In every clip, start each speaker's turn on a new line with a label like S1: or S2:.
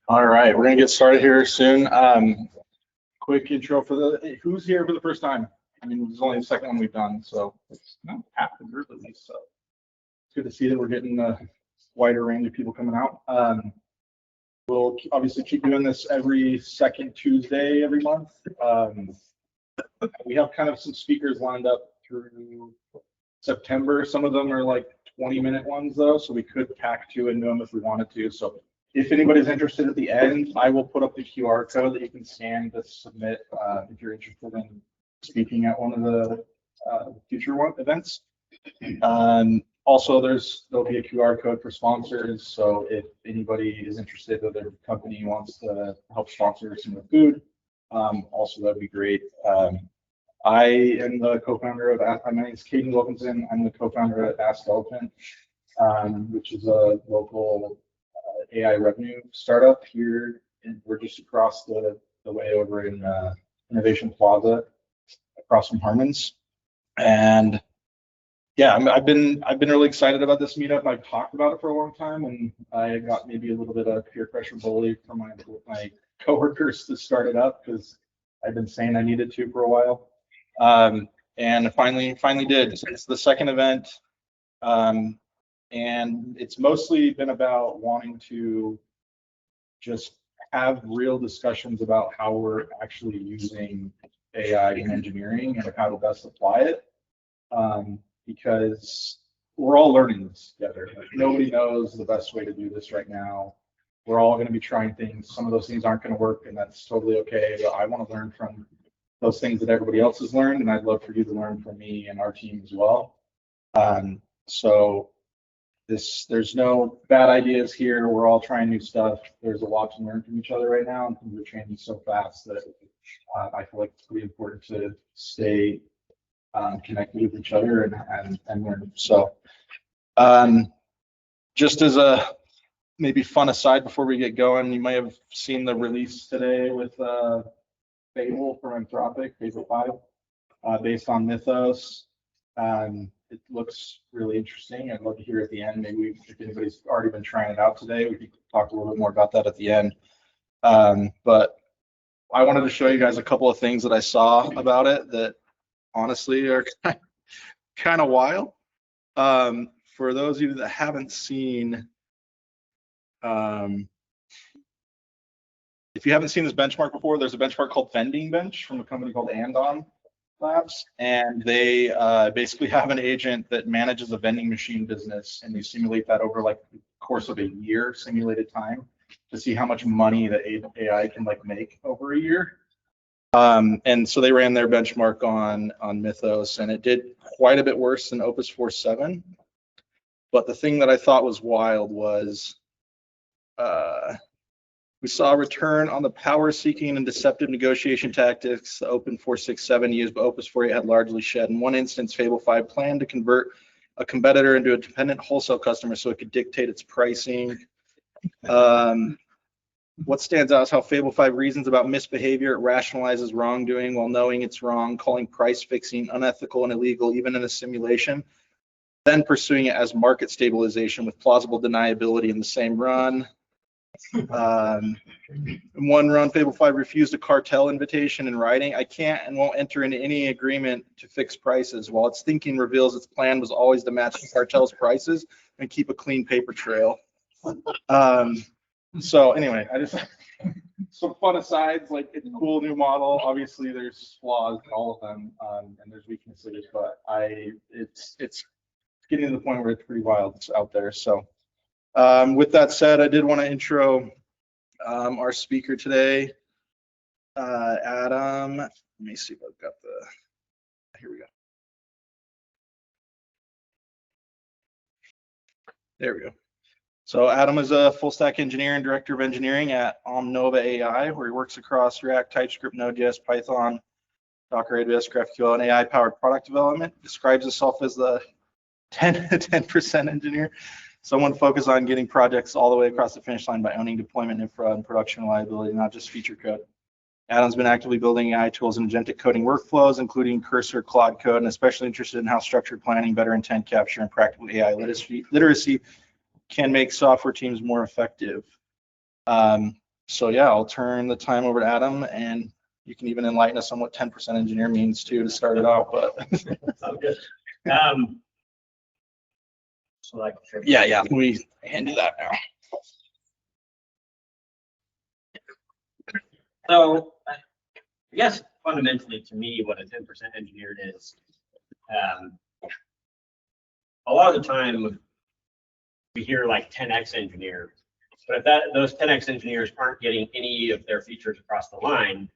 S1: All right, we're gonna get started here soon. Quick intro for who's here for the first time. I mean, this is only the second one we've done, so it's not half the group at least. So it's good to see that we're getting a wider range of people coming out. We'll obviously keep doing this every second Tuesday every month. We have kind of some speakers lined up through September. Some of them are like 20-minute ones though, so we could pack two into them if we wanted to. So if anybody's interested at the end, I will put up the QR code that you can scan to submit if you're interested in speaking at one of the future events. Also, there'll be a QR code for sponsors. So if anybody is interested or their company wants to help sponsor some of the food, also that'd be great. I am the co-founder of, my name is Caden Wilkinson. I'm the co-founder at Ask Elephant, which is a local AI revenue startup here. And we're just across the way over in Innovation Plaza, across from Harmon's. And yeah, I've been really excited about this meetup. I've talked about it for a long time, and I got maybe a little bit of peer pressure bully from my coworkers to start it up because I've been saying I needed to for a while. And finally did. It's the second event, and it's mostly been about wanting to just have real discussions about how we're actually using AI in engineering and how to best apply it, because we're all learning this together. Like, nobody knows the best way to do this right now. We're all going to be trying things. Some of those things aren't going to work, and that's totally okay. But I want to learn from those things that everybody else has learned, and I'd love for you to learn from me and our team as well. So there's no bad ideas here. We're all trying new stuff. There's a lot to learn from each other right now, and things are changing so fast that I feel like it's pretty important to stay connected with each other and learn. So just as a maybe fun aside before we get going, you might have seen the release today with Fable from Anthropic, Fable 5, based on Mythos. It looks really interesting. I'd love to hear at the end. Maybe if anybody's already been trying it out today, we could talk a little bit more about that at the end. But I wanted to show you guys a couple of things that I saw about it that honestly are kind of wild. For those of you that haven't seen, if you haven't seen this benchmark before, there's a benchmark called Vending Bench from a company called Andon Labs, and they basically have an agent that manages a vending machine business, and they simulate that over like the course of a year, simulated time, to see how much money the AI can like make over a year. And so they ran their benchmark on Mythos, and it did quite a bit worse than Opus 4.7. But the thing that I thought was wild was we saw a return on the power-seeking and deceptive negotiation tactics the Open 4.6.7 used, but Opus 4.8 had largely shed. In one instance, Fable 5 planned to convert a competitor into a dependent wholesale customer so it could dictate its pricing. What stands out is how Fable 5 reasons about misbehavior. It rationalizes wrongdoing while knowing it's wrong, calling price fixing unethical and illegal, even in a simulation, then pursuing it as market stabilization with plausible deniability in the same run. In one run, Fable 5 refused a cartel invitation in writing. I can't and won't enter into any agreement to fix prices, while its thinking reveals its plan was always to match the cartel's prices and keep a clean paper trail. So anyway, I just some fun asides. Like, it's a cool new model. Obviously, there's flaws in all of them, and there's weaknesses, but it's getting to the point where it's pretty wild out there. So. With that said, I did want to intro our speaker today, Adam. Let me see if I've got here we go. There we go. So Adam is a full stack engineer and director of engineering at Omnova AI, where he works across React, TypeScript, Node.js, Python, Docker, AWS, GraphQL, and AI-powered product development. Describes himself as the 10% engineer. Someone focused on getting projects all the way across the finish line by owning deployment infra and production reliability, not just feature code. Adam's been actively building AI tools and agentic coding workflows, including Cursor, Claude Code, and especially interested in how structured planning, better intent capture, and practical AI literacy can make software teams more effective. So yeah, I'll turn the time over to Adam, and you can even enlighten us on what 10% engineer means too to start it out. But
S2: Okay. So like,
S1: yeah, we hand you that now.
S2: So I guess fundamentally to me, what a 10% engineer is, a lot of the time we hear like 10x engineer, but if those 10x engineers aren't getting any of their features across the line,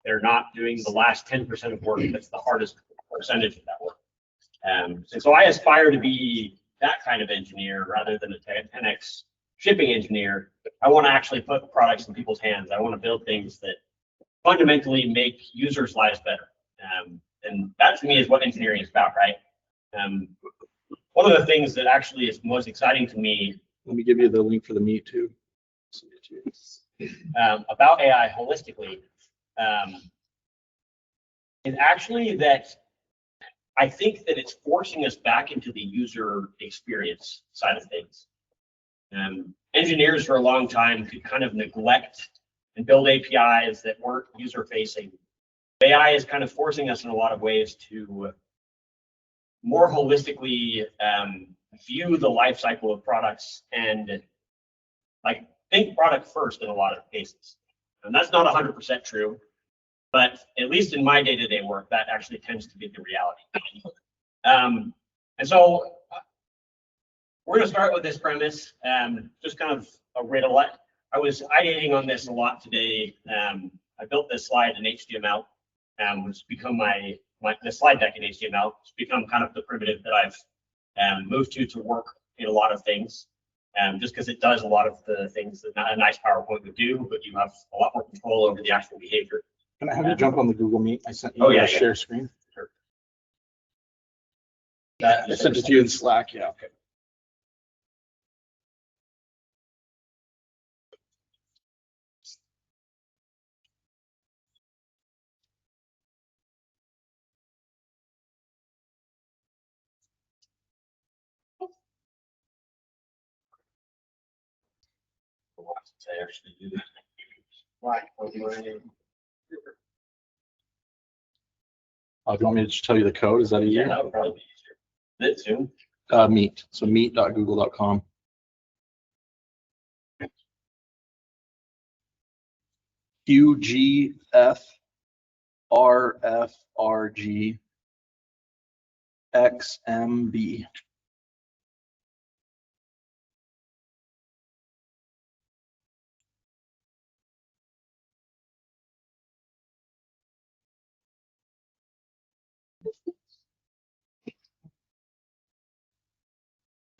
S2: they're not doing the last 10% of work that's the hardest percentage of that work. And so I aspire to be that kind of engineer rather than a 10x shipping engineer. I want to actually put products in people's hands. I want to build things that fundamentally make users' lives better. And that to me is what engineering is about, right? One of the things that actually is most exciting to me.
S1: Let me give you the link for the meet too.
S2: About AI holistically is actually that I think that it's forcing us back into the user experience side of things. Engineers for a long time could kind of neglect and build APIs that weren't user facing. AI is kind of forcing us in a lot of ways to more holistically view the life cycle of products and like think product first in a lot of cases. And that's not 100% true, but at least in my day-to-day work, that actually tends to be the reality. And so we're going to start with this premise, just kind of a riddle. I was ideating on this a lot today. I built this slide in HTML, which has become the slide deck in HTML. It's become kind of the primitive that I've moved to work in a lot of things, just because it does a lot of the things that a nice PowerPoint would do, but you have a lot more control over the actual behavior.
S1: Can I have you jump on the Google Meet? I sent you a share screen.
S2: Sure.
S1: I sent it to you in Slack. Yeah. Okay.
S2: I actually do that. Why?
S1: Do you want me to just tell you the code? Is that easier?
S2: Yeah, that would probably be easier. Is it Zoom?
S1: Meet. So meet.google.com. QGFRFRG XMB.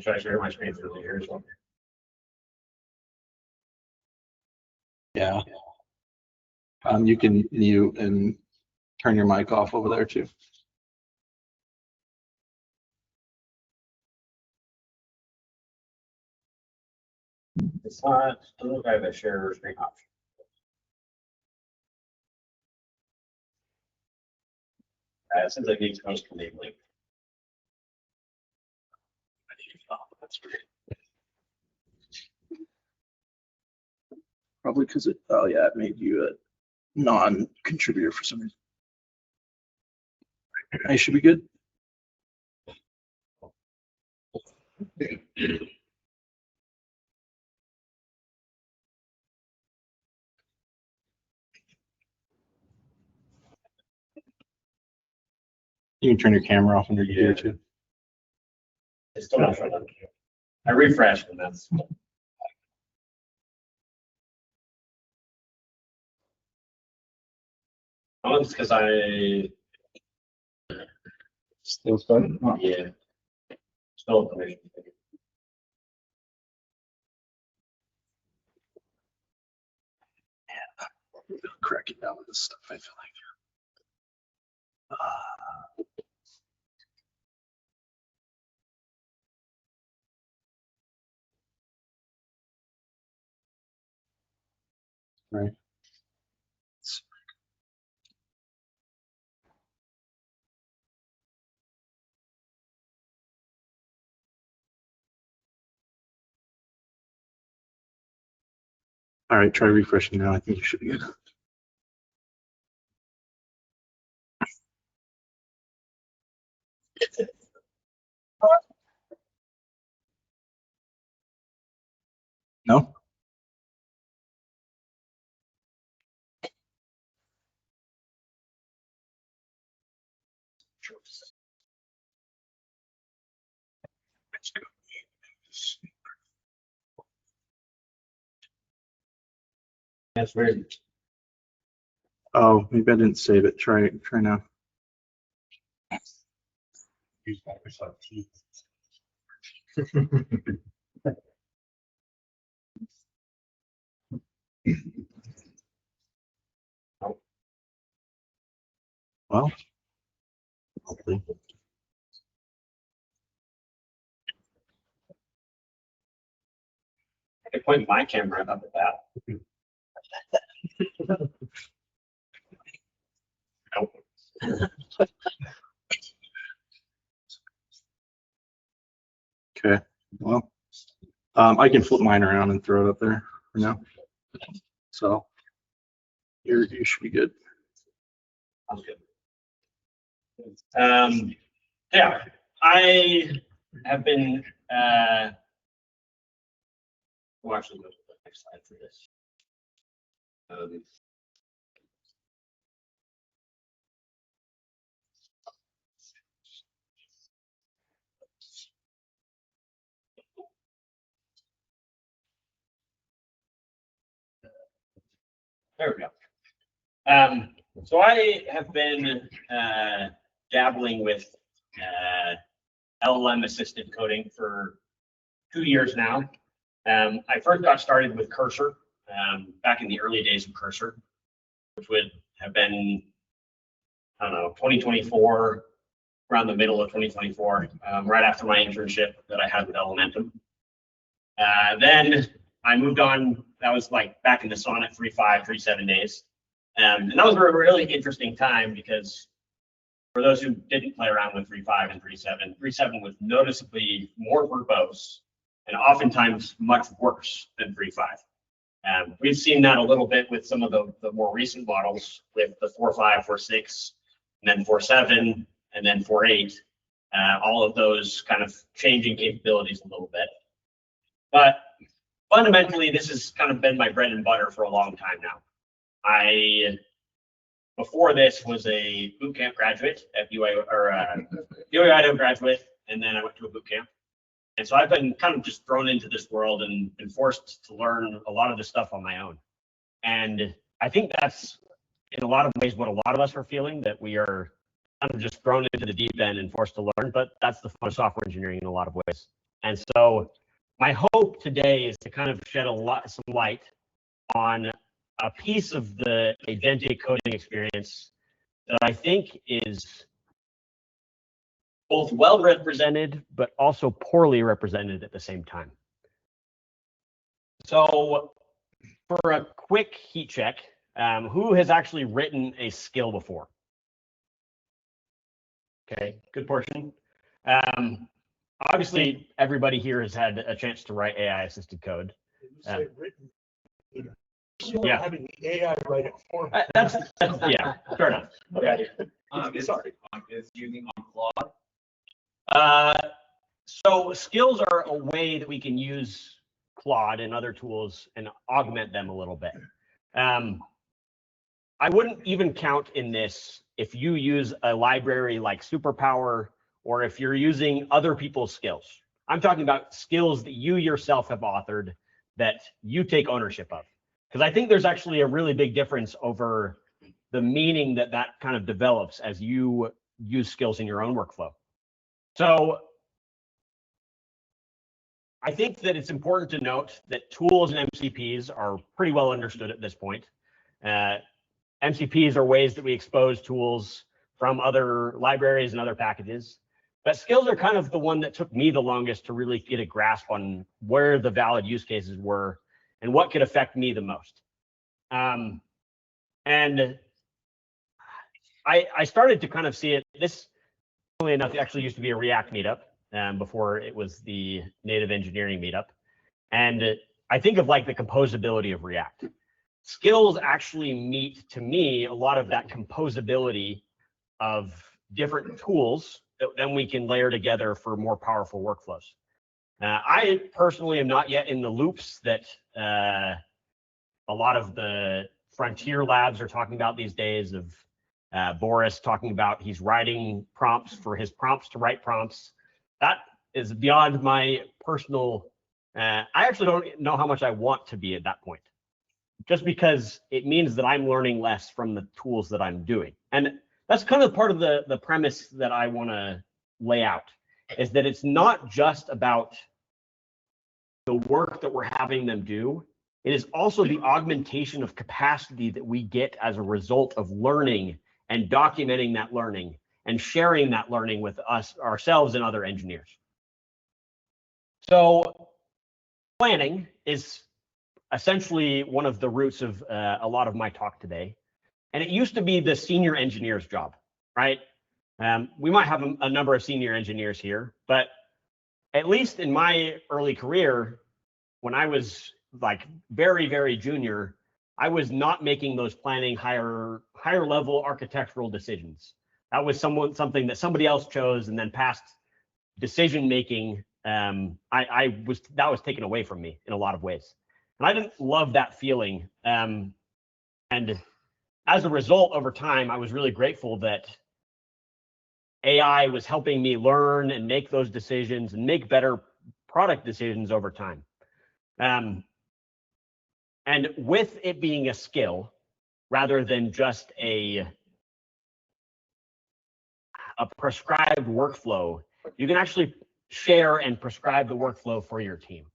S2: Should I share my screen through here as well?
S1: Yeah. You can mute and turn your mic off over there too.
S2: It's not, I don't have a share screen option. Since I need to post enabling. That's great.
S1: Probably because it, oh yeah, it made you a non-contributor for some reason. I should be good. You can turn your camera off when you're here too.
S2: It's still not showing up. I refreshed and that's. Oh, it's because I.
S1: Still starting?
S2: Oh. Yeah. Still information.
S1: Yeah. Cracking down with this stuff, I feel like. Right. All right, try refreshing now. I think you should be good. No?
S2: That's weird.
S1: Oh, maybe I didn't save it. Try now.
S3: Use Microsoft Teams.
S1: Well, hopefully.
S2: I could point my camera up at that. Nope.
S1: Okay. Well, I can flip mine around and throw it up there for now. So you should be good.
S2: Sounds good. Yeah, I have been. We'll actually go to the next slide for this. There we go. So I have been dabbling with LLM assisted coding for 2 years now. I first got started with Cursor back in the early days of Cursor, which would have been, I don't know, 2024, around the middle of 2024, right after my internship that I had with Elementum. Then I moved on. That was like back in the Sonnet 3.5, 3.7 days. And that was a really interesting time because for those who didn't play around with 3.5 and 3.7, 3.7 was noticeably more verbose and oftentimes much worse than 3.5. We've seen that a little bit with some of the more recent models with the 4.5, 4.6, and then 4.7, and then 4.8. All of those kind of changing capabilities a little bit. But fundamentally, this has kind of been my bread and butter for a long time now. Before this was a boot camp graduate at UIO graduate, and then I went to a boot camp. And so I've been kind of just thrown into this world and been forced to learn a lot of this stuff on my own. And I think that's in a lot of ways what a lot of us are feeling, that we are kind of just thrown into the deep end and forced to learn, but that's the fun of software engineering in a lot of ways. And so my hope today is to kind of shed some light on a piece of the agentic coding experience that I think is both well represented, but also poorly represented at the same time. So for a quick heat check, who has actually written a skill before? Okay, good portion. Obviously, everybody here has had a chance to write AI-assisted code. Yeah,
S3: having the AI write it for me.
S2: that's yeah, fair enough. Okay.
S4: Is using on Claude?
S2: So skills are a way that we can use Claude and other tools and augment them a little bit. I wouldn't even count in this if you use a library like Superpower or if you're using other people's skills. I'm talking about skills that you yourself have authored that you take ownership of. Because I think there's actually a really big difference over the meaning that that kind of develops as you use skills in your own workflow. So I think that it's important to note that tools and MCPs are pretty well understood at this point. MCPs are ways that we expose tools from other libraries and other packages. But skills are kind of the one that took me the longest to really get a grasp on where the valid use cases were and what could affect me the most. And I started to kind of see it. This, funnily enough, actually used to be a React meetup before it was the native engineering meetup. And I think of like the composability of React. Skills actually meet, to me, a lot of that composability of different tools that then we can layer together for more powerful workflows. I personally am not yet in the loops that a lot of the frontier labs are talking about these days, of Boris talking about he's writing prompts for his prompts to write prompts. That is beyond my personal, I actually don't know how much I want to be at that point, just because it means that I'm learning less from the tools that I'm doing. And that's kind of part of the premise that I want to lay out, is that it's not just about the work that we're having them do. It is also the augmentation of capacity that we get as a result of learning and documenting that learning and sharing that learning with ourselves and other engineers. So planning is essentially one of the roots of a lot of my talk today. And it used to be the senior engineer's job, right? We might have a number of senior engineers here, but at least in my early career, when I was like very, very junior, I was not making those planning higher level architectural decisions. That was something that somebody else chose, and then past decision making, that was taken away from me in a lot of ways. And I didn't love that feeling. And as a result, over time, I was really grateful that AI was helping me learn and make those decisions and make better product decisions over time. And with it being a skill rather than just a prescribed workflow, you can actually share and prescribe the workflow for your team.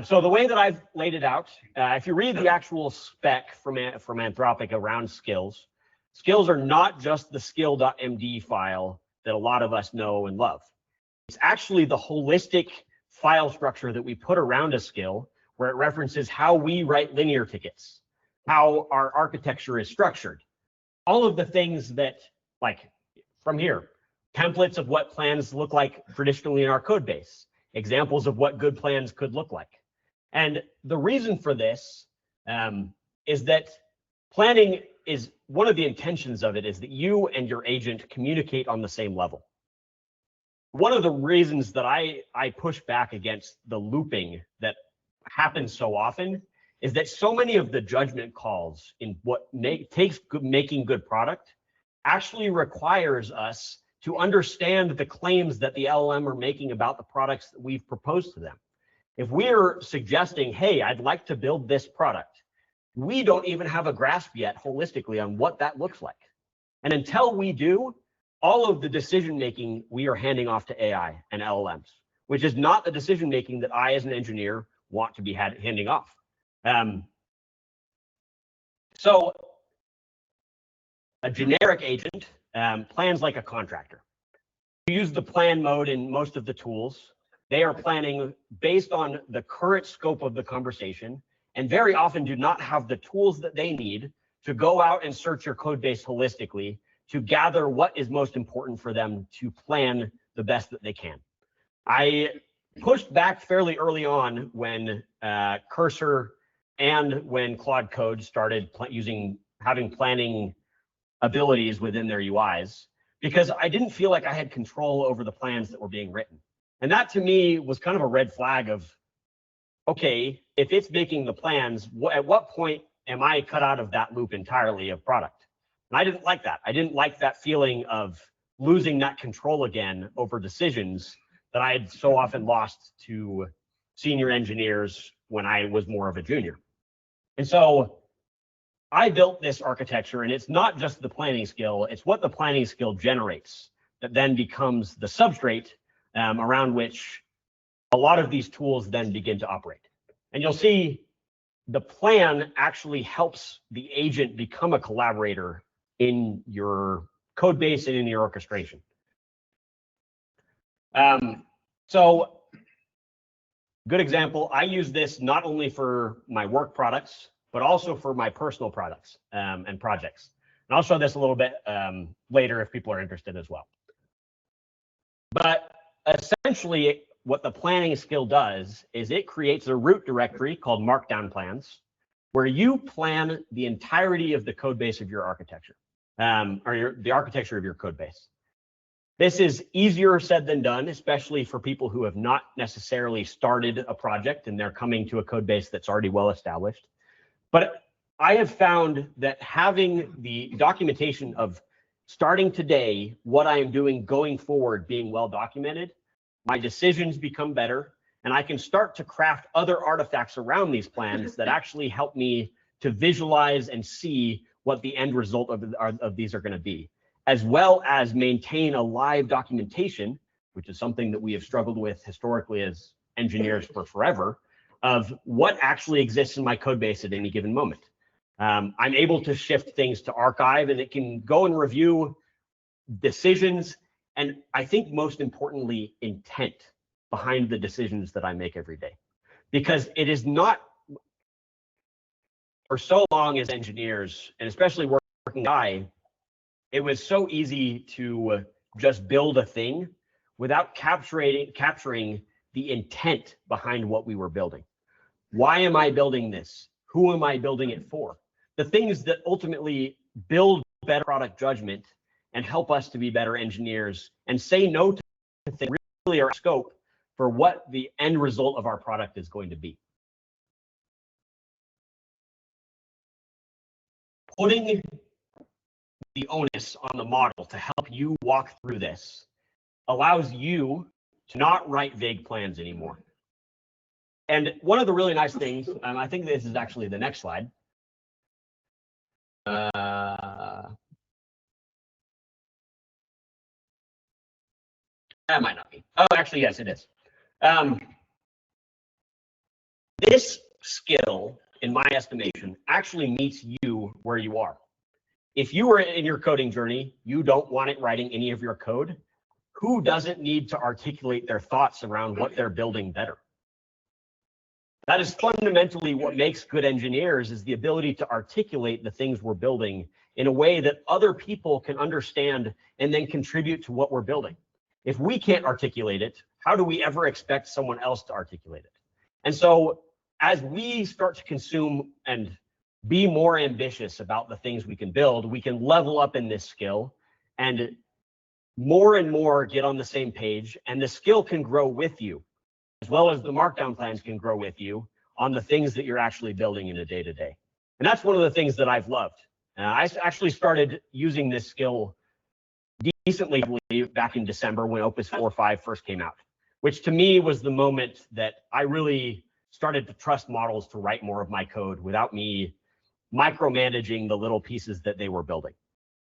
S2: So the way that I've laid it out, if you read the actual spec from Anthropic around skills, skills are not just the skill.md file that a lot of us know and love. It's actually the holistic file structure that we put around a skill, where it references how we write linear tickets, how our architecture is structured, all of the things that, like from here, templates of what plans look like traditionally in our code base, examples of what good plans could look like. And the reason for this is that planning is one of the intentions of it is that you and your agent communicate on the same level. One of the reasons that I push back against the looping that happens so often is that so many of the judgment calls in what takes making good product actually requires us to understand the claims that the LLM are making about the products that we've proposed to them. If we're suggesting, hey, I'd like to build this product, we don't even have a grasp yet holistically on what that looks like. And until we do, all of the decision making we are handing off to AI and LLMs, which is not the decision making that I as an engineer want to be handing off. So a generic agent plans like a contractor. You use the plan mode in most of the tools. They are planning based on the current scope of the conversation, and very often do not have the tools that they need to go out and search your code base holistically to gather what is most important for them to plan the best that they can. I pushed back fairly early on when Cursor and when Claude Code started having planning abilities within their UIs, because I didn't feel like I had control over the plans that were being written. And that to me was kind of a red flag of, okay, if it's making the plans, at what point am I cut out of that loop entirely of product? And I didn't like that. I didn't like that feeling of losing that control again over decisions that I had so often lost to senior engineers when I was more of a junior. And so I built this architecture, and it's not just the planning skill, it's what the planning skill generates that then becomes the substrate around which a lot of these tools then begin to operate. And you'll see the plan actually helps the agent become a collaborator in your code base and in your orchestration. So good example, I use this not only for my work products, but also for my personal products and projects. And I'll show this a little bit later if people are interested as well. But essentially, what the planning skill does is it creates a root directory called markdown plans, where you plan the entirety of the code base of your architecture, the architecture of your code base. This is easier said than done, especially for people who have not necessarily started a project and they're coming to a code base that's already well established. But I have found that having the documentation of starting today, what I am doing going forward being well documented, my decisions become better, and I can start to craft other artifacts around these plans that actually help me to visualize and see what the end result of these are going to be, as well as maintain a live documentation, which is something that we have struggled with historically as engineers for forever, of what actually exists in my code base at any given moment. I'm able to shift things to archive, and it can go and review decisions, and I think most importantly, intent behind the decisions that I make every day. Because it is not, for so long as engineers, and especially working guy, it was so easy to just build a thing without capturing the intent behind what we were building. Why am I building this? Who am I building it for? The things that ultimately build better product judgment and help us to be better engineers and say no to things that really are scope for what the end result of our product is going to be. Putting the onus on the model to help you walk through this allows you to not write vague plans anymore. And one of the really nice things, I think this is actually the next slide. That might not be. Oh, actually, yes, it is. This skill, in my estimation, actually meets you where you are. If you are in your coding journey, you don't want it writing any of your code. Who doesn't need to articulate their thoughts around what they're building better? That is fundamentally what makes good engineers, is the ability to articulate the things we're building in a way that other people can understand and then contribute to what we're building. If we can't articulate it, how do we ever expect someone else to articulate it? And so as we start to consume and be more ambitious about the things we can build, we can level up in this skill and more get on the same page, and the skill can grow with you, as well as the markdown plans can grow with you on the things that you're actually building in a day-to-day. And that's one of the things that I've loved. I actually started using this skill decently back in December when Opus 4.5 first came out, which to me was the moment that I really started to trust models to write more of my code without me micromanaging the little pieces that they were building.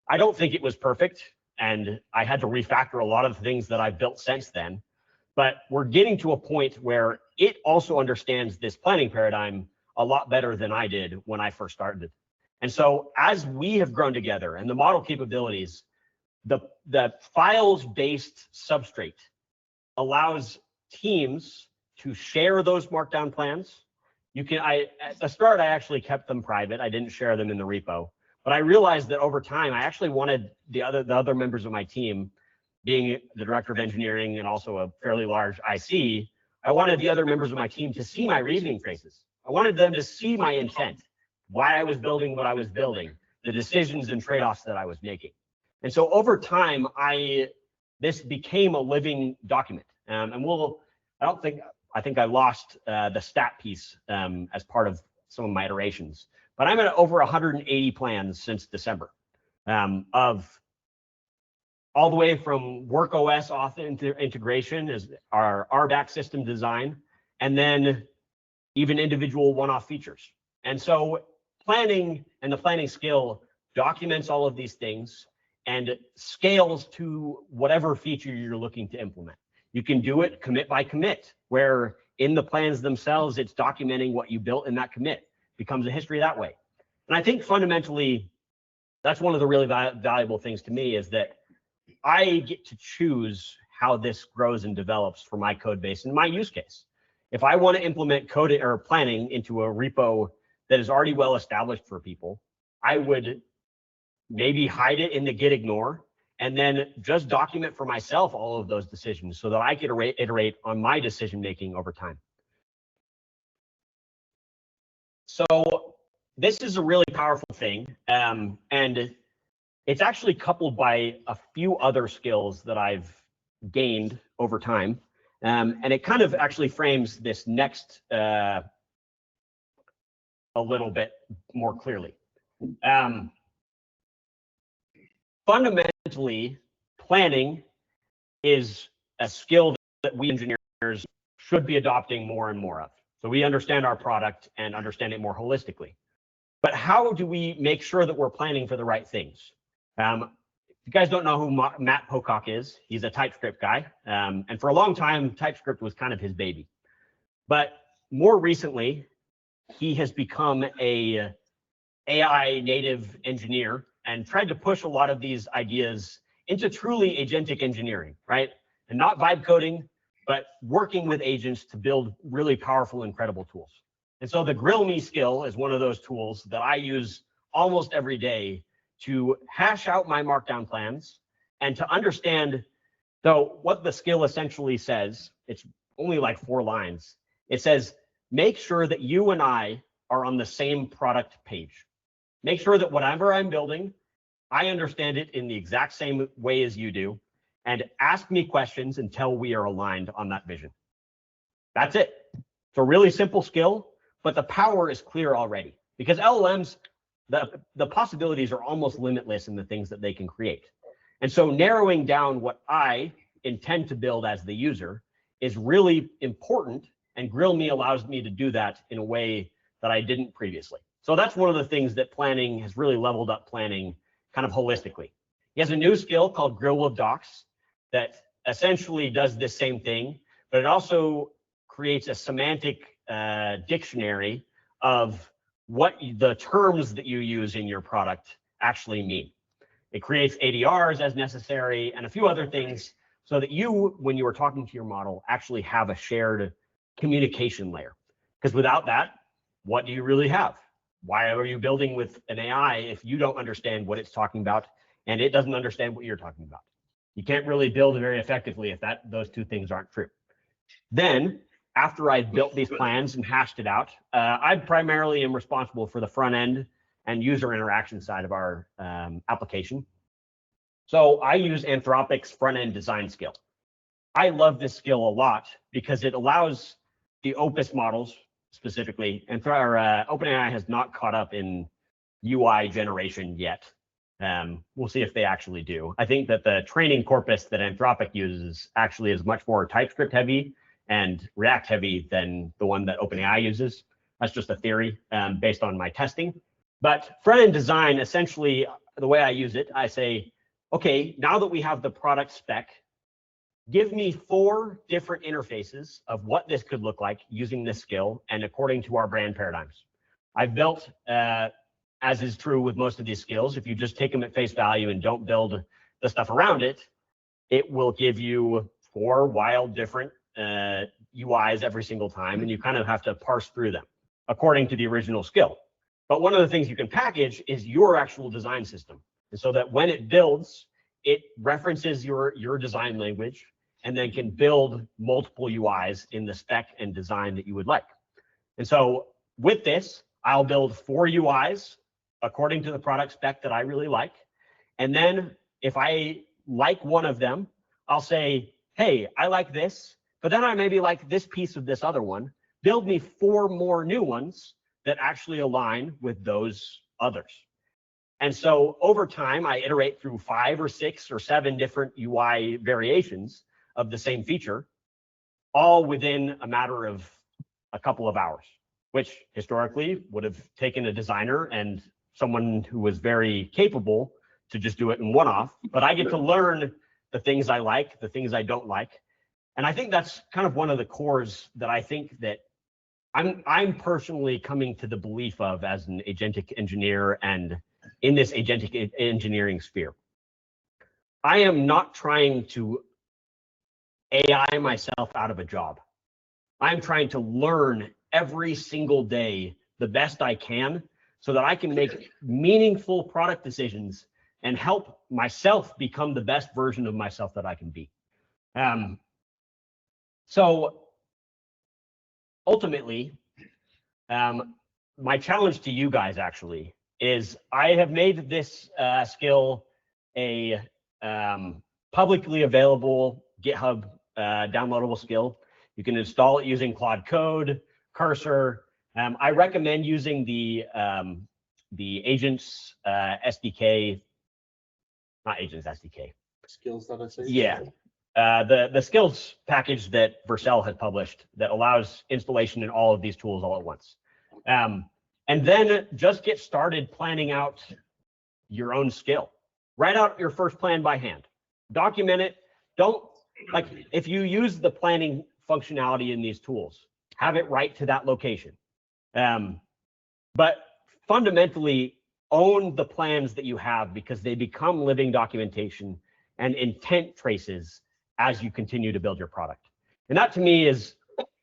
S2: I don't think it was perfect, and I had to refactor a lot of the things that I've built since then, but we're getting to a point where it also understands this planning paradigm a lot better than I did when I first started. And so as we have grown together and the model capabilities, the files-based substrate allows teams to share those markdown plans. You can, at the start, I actually kept them private. I didn't share them in the repo, but I realized that over time, I actually wanted the other members of my team, being the director of engineering and also a fairly large IC, I wanted the other members of my team to see my reasoning traces. I wanted them to see my intent, why I was building what I was building, the decisions and trade-offs that I was making. And so over time, this became a living document. And I think I lost the stat piece as part of some of my iterations, but I'm at over 180 plans since December, of all the way from work OS auth integration as our RBAC system design, and then even individual one-off features. And so planning and the planning skill documents all of these things and scales to whatever feature you're looking to implement. You can do it commit by commit, where in the plans themselves, it's documenting what you built in that commit. Becomes a history that way. And I think fundamentally, that's one of the really valuable things to me, is that I get to choose how this grows and develops for my code base and my use case. If I want to implement coding or planning into a repo that is already well established for people, I would maybe hide it in the git ignore and then just document for myself all of those decisions so that I can iterate on my decision-making over time. So this is a really powerful thing, and it's actually coupled by a few other skills that I've gained over time, and it kind of actually frames this next a little bit more clearly. Fundamentally, planning is a skill that we engineers should be adopting more and more of. So we understand our product and understand it more holistically. But how do we make sure that we're planning for the right things? If you guys don't know who Matt Pocock is, he's a TypeScript guy. And for a long time, TypeScript was kind of his baby. But more recently, he has become a AI native engineer and tried to push a lot of these ideas into truly agentic engineering, right? And not vibe coding, but working with agents to build really powerful, incredible tools. And so the Grill Me skill is one of those tools that I use almost every day to hash out my markdown plans and to understand, though, what the skill essentially says. It's only like 4 lines. It says, make sure that you and I are on the same product page. Make sure that whatever I'm building, I understand it in the exact same way as you do, and ask me questions until we are aligned on that vision. That's it. It's a really simple skill, but the power is clear already because LLMs, the possibilities are almost limitless in the things that they can create. And so narrowing down what I intend to build as the user is really important, and Grill Me allows me to do that in a way that I didn't previously. So that's one of the things that planning has really leveled up planning kind of holistically. He has a new skill called Grill with Docs that essentially does this same thing, but it also creates a semantic dictionary of what the terms that you use in your product actually mean. It creates ADRs as necessary and a few other things so that you, when you are talking to your model, actually have a shared communication layer. Because without that, what do you really have? Why are you building with an AI if you don't understand what it's talking about and it doesn't understand what you're talking about? You can't really build very effectively if those two things aren't true. Then, after I've built these plans and hashed it out, I primarily am responsible for the front end and user interaction side of our application. So I use Anthropic's front end design skill. I love this skill a lot because it allows the opus models specifically, and OpenAI has not caught up in UI generation yet. We'll see if they actually do. I think that the training corpus that Anthropic uses actually is much more TypeScript heavy and React heavy than the one that OpenAI uses. That's just a theory based on my testing. But front-end design, essentially, the way I use it, I say, okay, now that we have the product spec, give me 4 different interfaces of what this could look like using this skill and according to our brand paradigms. I've built, as is true with most of these skills, if you just take them at face value and don't build the stuff around it, it will give you 4 wild different UIs every single time, and you kind of have to parse through them according to the original skill. But one of the things you can package is your actual design system. And so that when it builds, it references your design language and then can build multiple UIs in the spec and design that you would like. And so with this, I'll build 4 UIs according to the product spec that I really like. And then if I like one of them, I'll say, hey, I like this, but then I maybe like this piece of this other one. Build me 4 more new ones that actually align with those others. And so over time, I iterate through 5 or 6 or 7 different UI variations of the same feature, all within a matter of a couple of hours, which historically would have taken a designer and someone who was very capable to just do it in one-off. But I get to learn the things I like, the things I don't like. And I think that's kind of one of the cores that I think that I'm personally coming to the belief of as an agentic engineer and in this agentic engineering sphere. I am not trying to AI myself out of a job. I'm trying to learn every single day the best I can so that I can make meaningful product decisions and help myself become the best version of myself that I can be. So ultimately, my challenge to you guys actually is I have made this skill a publicly available GitHub downloadable skill. You can install it using Claude Code, Cursor. I recommend using the Agents SDK, not Agents SDK.
S1: Skills.sh.
S2: Yeah. The skills package that Vercel has published that allows installation in all of these tools all at once. And then just get started planning out your own skill. Write out your first plan by hand. Document it. Don't, like, if you use the planning functionality in these tools, have it right to that location. But fundamentally, own the plans that you have because they become living documentation and intent traces as you continue to build your product. And that to me is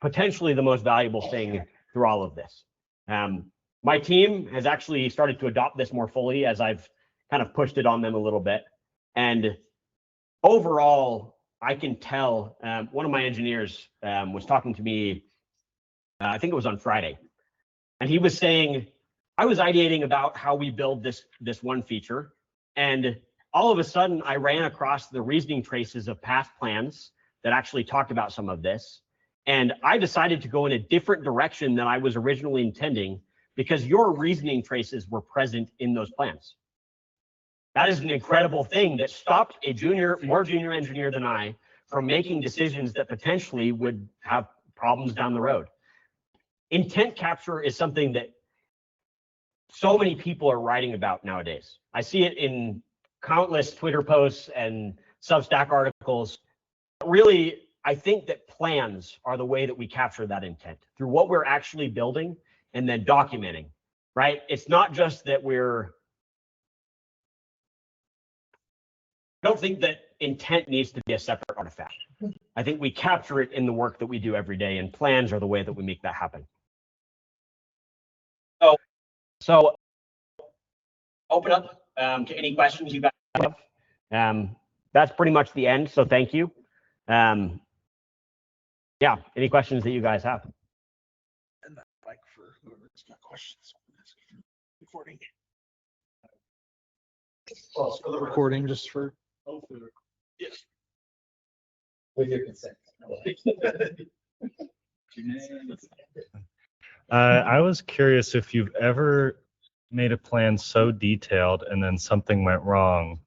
S2: potentially the most valuable thing through all of this. My team has actually started to adopt this more fully as I've kind of pushed it on them a little bit. And overall, I can tell one of my engineers was talking to me, I think it was on Friday, and he was saying, I was ideating about how we build this one feature, and all of a sudden I ran across the reasoning traces of past plans that actually talked about some of this. And I decided to go in a different direction than I was originally intending because your reasoning traces were present in those plans. That is an incredible thing that stopped a more junior engineer than I from making decisions that potentially would have problems down the road. Intent capture is something that so many people are writing about nowadays. I see it in countless Twitter posts and Substack articles. Really, I think that plans are the way that we capture that intent through what we're actually building and then documenting, right? It's not just that I don't think that intent needs to be a separate artifact. I think we capture it in the work that we do every day, and plans are the way that we make that happen. So open up to any questions you guys have. That's pretty much the end, so thank you. Yeah, any questions that you guys have?
S3: And that mic for whoever's got questions. Recording.
S1: Well, for the recording, just for.
S3: Yes.
S4: With your consent.
S5: I was curious if you've ever made a plan so detailed and then something went wrong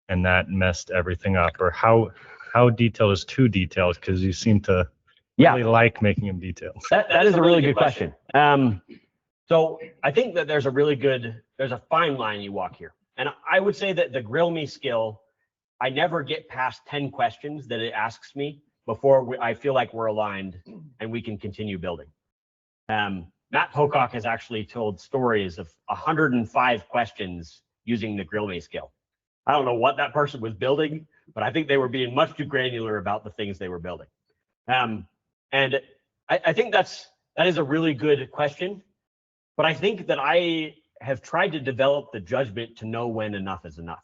S5: and that messed everything up, or how detailed is too detailed, because you seem to really like making them detailed.
S2: That is a really good question. So I think that there's a fine line you walk here. And I would say that the grill me skill, I never get past 10 questions that it asks me before I feel like we're aligned and we can continue building. Matt Pocock has actually told stories of 105 questions using the grill me skill. I don't know what that person was building, but I think they were being much too granular about the things they were building. And I think that is a really good question, but I think that I have tried to develop the judgment to know when enough is enough.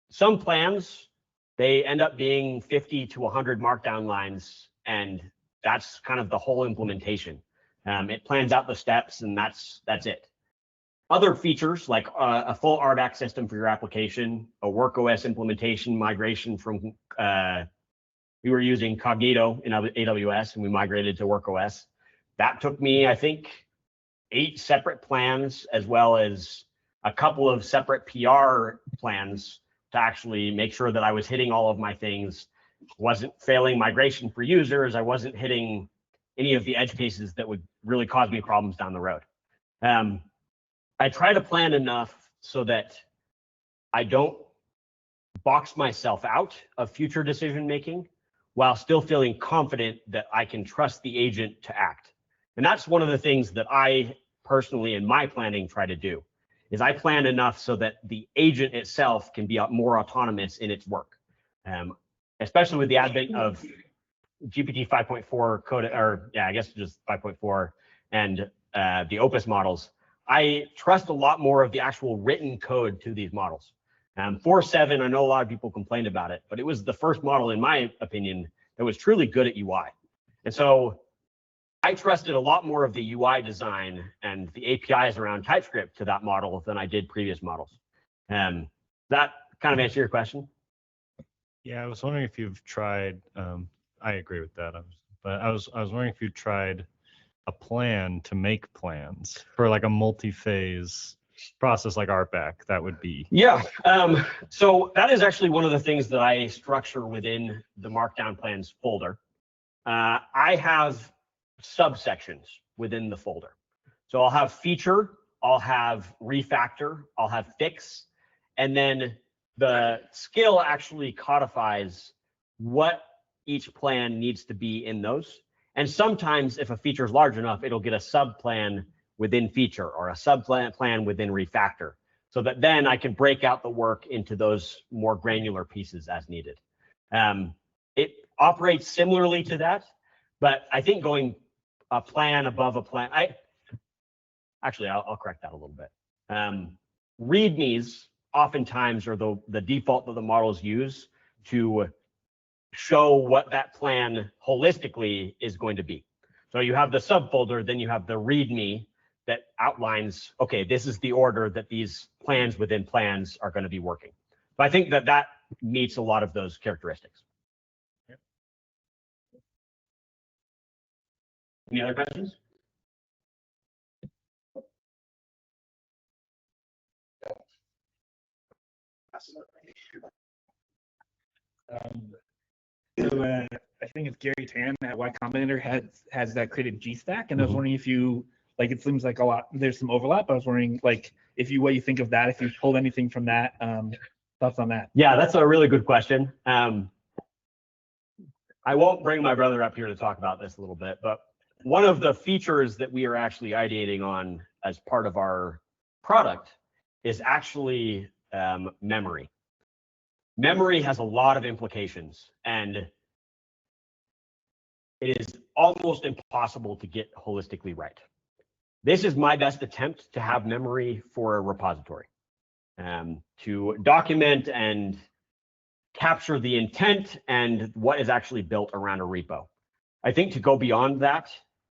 S2: Some plans, they end up being 50 to 100 markdown lines, and that's kind of the whole implementation. It plans out the steps, and that's it. Other features like a full RBAC system for your application, a WorkOS implementation migration from, we were using Cognito in AWS and we migrated to WorkOS. That took me, I think, 8 separate plans, as well as a couple of separate PR plans to actually make sure that I was hitting all of my things, wasn't failing migration for users, I wasn't hitting any of the edge cases that would really cause me problems down the road. I try to plan enough so that I don't box myself out of future decision making while still feeling confident that I can trust the agent to act. And that's one of the things that I personally in my planning try to do, is I plan enough so that the agent itself can be more autonomous in its work. Especially with the advent of GPT 5.4 code, or yeah, I guess just 5.4 and the opus models, I trust a lot more of the actual written code to these models. 4.7, I know a lot of people complained about it, but it was the first model, in my opinion, that was truly good at UI. And so I trusted a lot more of the UI design and the APIs around TypeScript to that model than I did previous models. That kind of answer your question?
S5: Yeah, I was wondering if you've tried, I agree with that, but I was wondering if you tried a plan to make plans for like a multi-phase process like Artback. That would be.
S2: Yeah, so that is actually one of the things that I structure within the Markdown plans folder. I have subsections within the folder. So I'll have feature, I'll have refactor, I'll have fix, and then the skill actually codifies what each plan needs to be in those. And sometimes if a feature is large enough, it'll get a sub plan within feature or a sub plan within refactor, so that then I can break out the work into those more granular pieces as needed. It operates similarly to that, but I think going a plan above a plan, I'll correct that a little bit. READMEs oftentimes are the default that the models use to show what that plan holistically is going to be. So you have the subfolder, then you have the README that outlines, okay, this is the order that these plans within plans are going to be working. So I think that that meets a lot of those characteristics. Yep. Any other questions?
S3: I think it's Gary Tan at Y Combinator has that created G stack, and I was wondering if you like. It seems like a lot. There's some overlap. I was wondering like what you think of that. If you pulled anything from that. Thoughts on that?
S2: Yeah, that's a really good question. I won't bring my brother up here to talk about this a little bit, but one of the features that we are actually ideating on as part of our product is actually memory. Memory has a lot of implications, and it is almost impossible to get holistically right. This is my best attempt to have memory for a repository, to document and capture the intent and what is actually built around a repo. I think to go beyond that,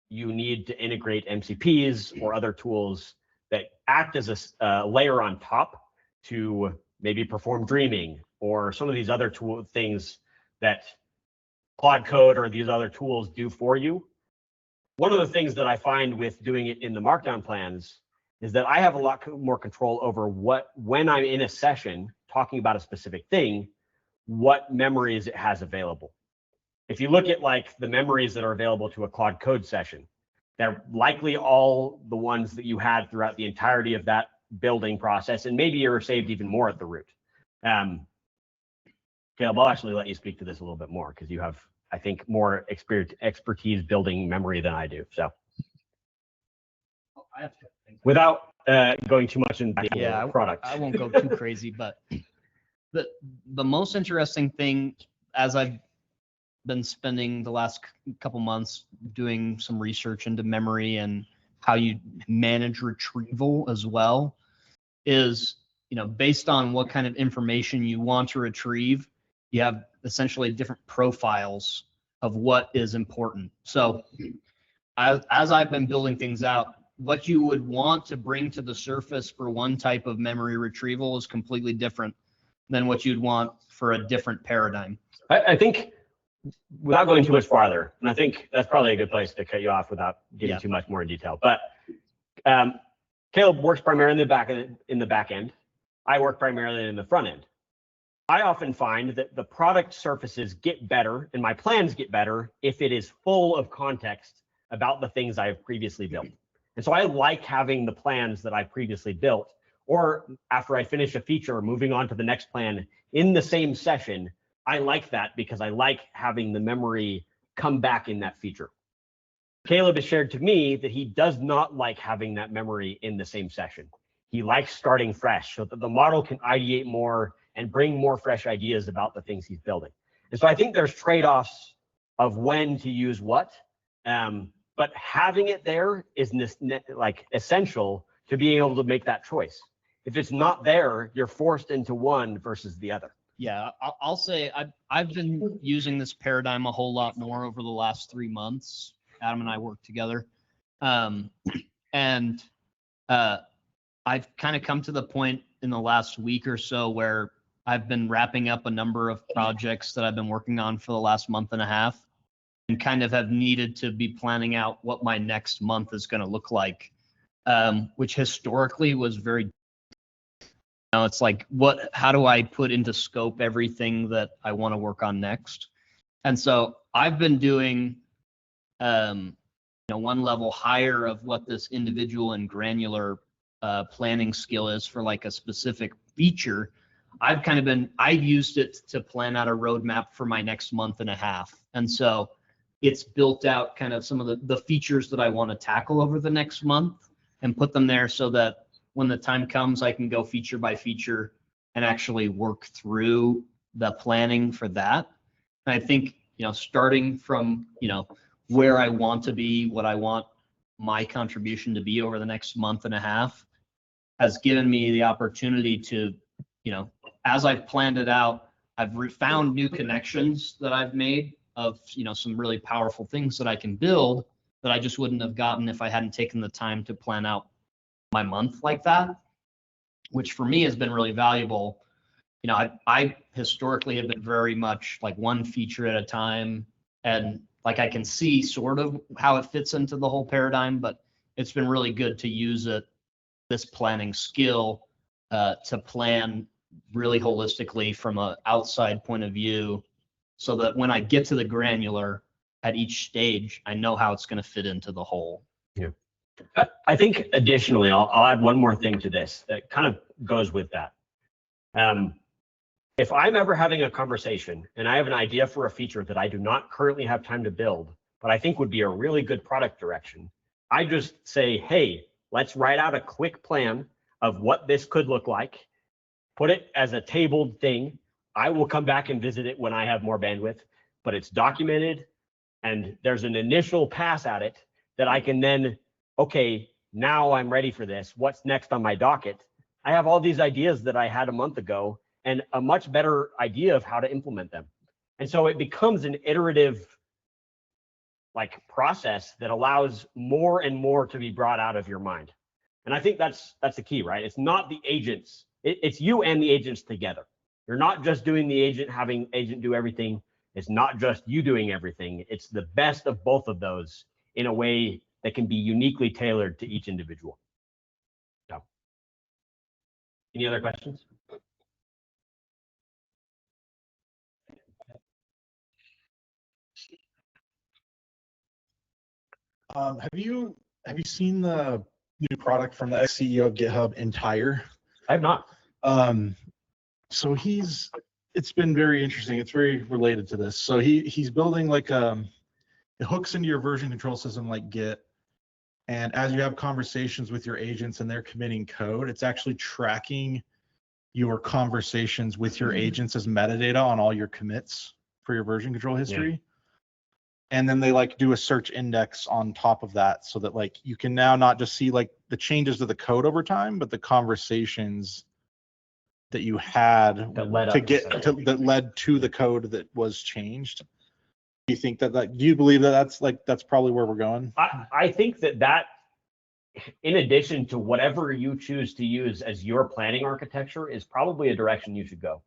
S2: you need to integrate MCPs or other tools that act as a layer on top to maybe perform dreaming or some of these other things that Claude Code or these other tools do for you. One of the things that I find with doing it in the Markdown plans is that I have a lot more control over when I'm in a session talking about a specific thing, what memories it has available. If you look at like the memories that are available to a Claude Code session, they're likely all the ones that you had throughout the entirety of that building process, and maybe you're saved even more at the root. Caleb, I'll actually let you speak to this a little bit more because you have, I think, more expertise building memory than I do. So, without going too much into the product,
S6: I won't go too crazy, but the most interesting thing, as I've been spending the last couple months doing some research into memory and how you manage retrieval as well, is, based on what kind of information you want to retrieve, you have essentially different profiles of what is important. So as I've been building things out, what you would want to bring to the surface for one type of memory retrieval is completely different than what you'd want for a different paradigm.
S2: I think, without going too much farther, and I think that's probably a good place to cut you off without getting too much more in detail, but Caleb works primarily in the back end. I work primarily in the front end. I often find that the product surfaces get better and my plans get better if it is full of context about the things I have previously built. And so I like having the plans that I previously built, or after I finish a feature, moving on to the next plan in the same session. I like that because I like having the memory come back in that feature. Caleb has shared to me that he does not like having that memory in the same session. He likes starting fresh so that the model can ideate more and bring more fresh ideas about the things he's building. And so I think there's trade-offs of when to use what, but having it there is like essential
S7: to being able to make that choice. If it's not there, you're forced into one versus the other.
S6: Yeah, I'll say I've been using this paradigm a whole lot more over the last 3 months. Adam and I work together. And I've kind of come to the point in the last week or so where I've been wrapping up a number of projects that I've been working on for the last month and a half, and kind of have needed to be planning out what my next month is going to look like, which historically was very, it's like, how do I put into scope everything that I want to work on next? And so I've been doing, one level higher of what this individual and granular planning skill is for like a specific feature. I've used it to plan out a roadmap for my next month and a half. And so it's built out kind of some of the features that I want to tackle over the next month and put them there so that when the time comes, I can go feature by feature and actually work through the planning for that. And I think, starting from, where I want to be, what I want my contribution to be over the next month and a half has given me the opportunity to, as I've planned it out, I've found new connections that I've made of, some really powerful things that I can build that I just wouldn't have gotten if I hadn't taken the time to plan out my month like that, which for me has been really valuable. I historically have been very much like one feature at a time, and like I can see sort of how it fits into the whole paradigm, but it's been really good to use this planning skill to plan really holistically from an outside point of view, so that when I get to the granular at each stage, I know how it's going to fit into the whole.
S7: Yeah. I think additionally, I'll add one more thing to this that kind of goes with that. If I'm ever having a conversation and I have an idea for a feature that I do not currently have time to build, but I think would be a really good product direction, I just say, hey, let's write out a quick plan of what this could look like, put it as a tabled thing. I will come back and visit it when I have more bandwidth, but it's documented and there's an initial pass at it that I can then, okay, now I'm ready for this. What's next on my docket? I have all these ideas that I had a month ago and a much better idea of how to implement them. And so it becomes an iterative process that allows more and more to be brought out of your mind. And I think that's the key, right? It's not the agents, it's you and the agents together. You're not just doing the agent, having agent do everything. It's not just you doing everything. It's the best of both of those in a way that can be uniquely tailored to each individual. So, any other questions?
S1: Have you seen the new product from the ex-CEO of GitHub, Entire?
S7: I have not.
S1: So it's been very interesting. It's very related to this. So he's building it hooks into your version control system like Git. And as you have conversations with your agents and they're committing code, it's actually tracking your conversations with your agents as metadata on all your commits for your version control history. Yeah. And then they do a search index on top of that so that you can now not just see the changes to the code over time, but the conversations that you had that led to the code that was changed. Do you think do you believe that's probably where we're going?
S7: I think that in addition to whatever you choose to use as your planning architecture is probably a direction you should go.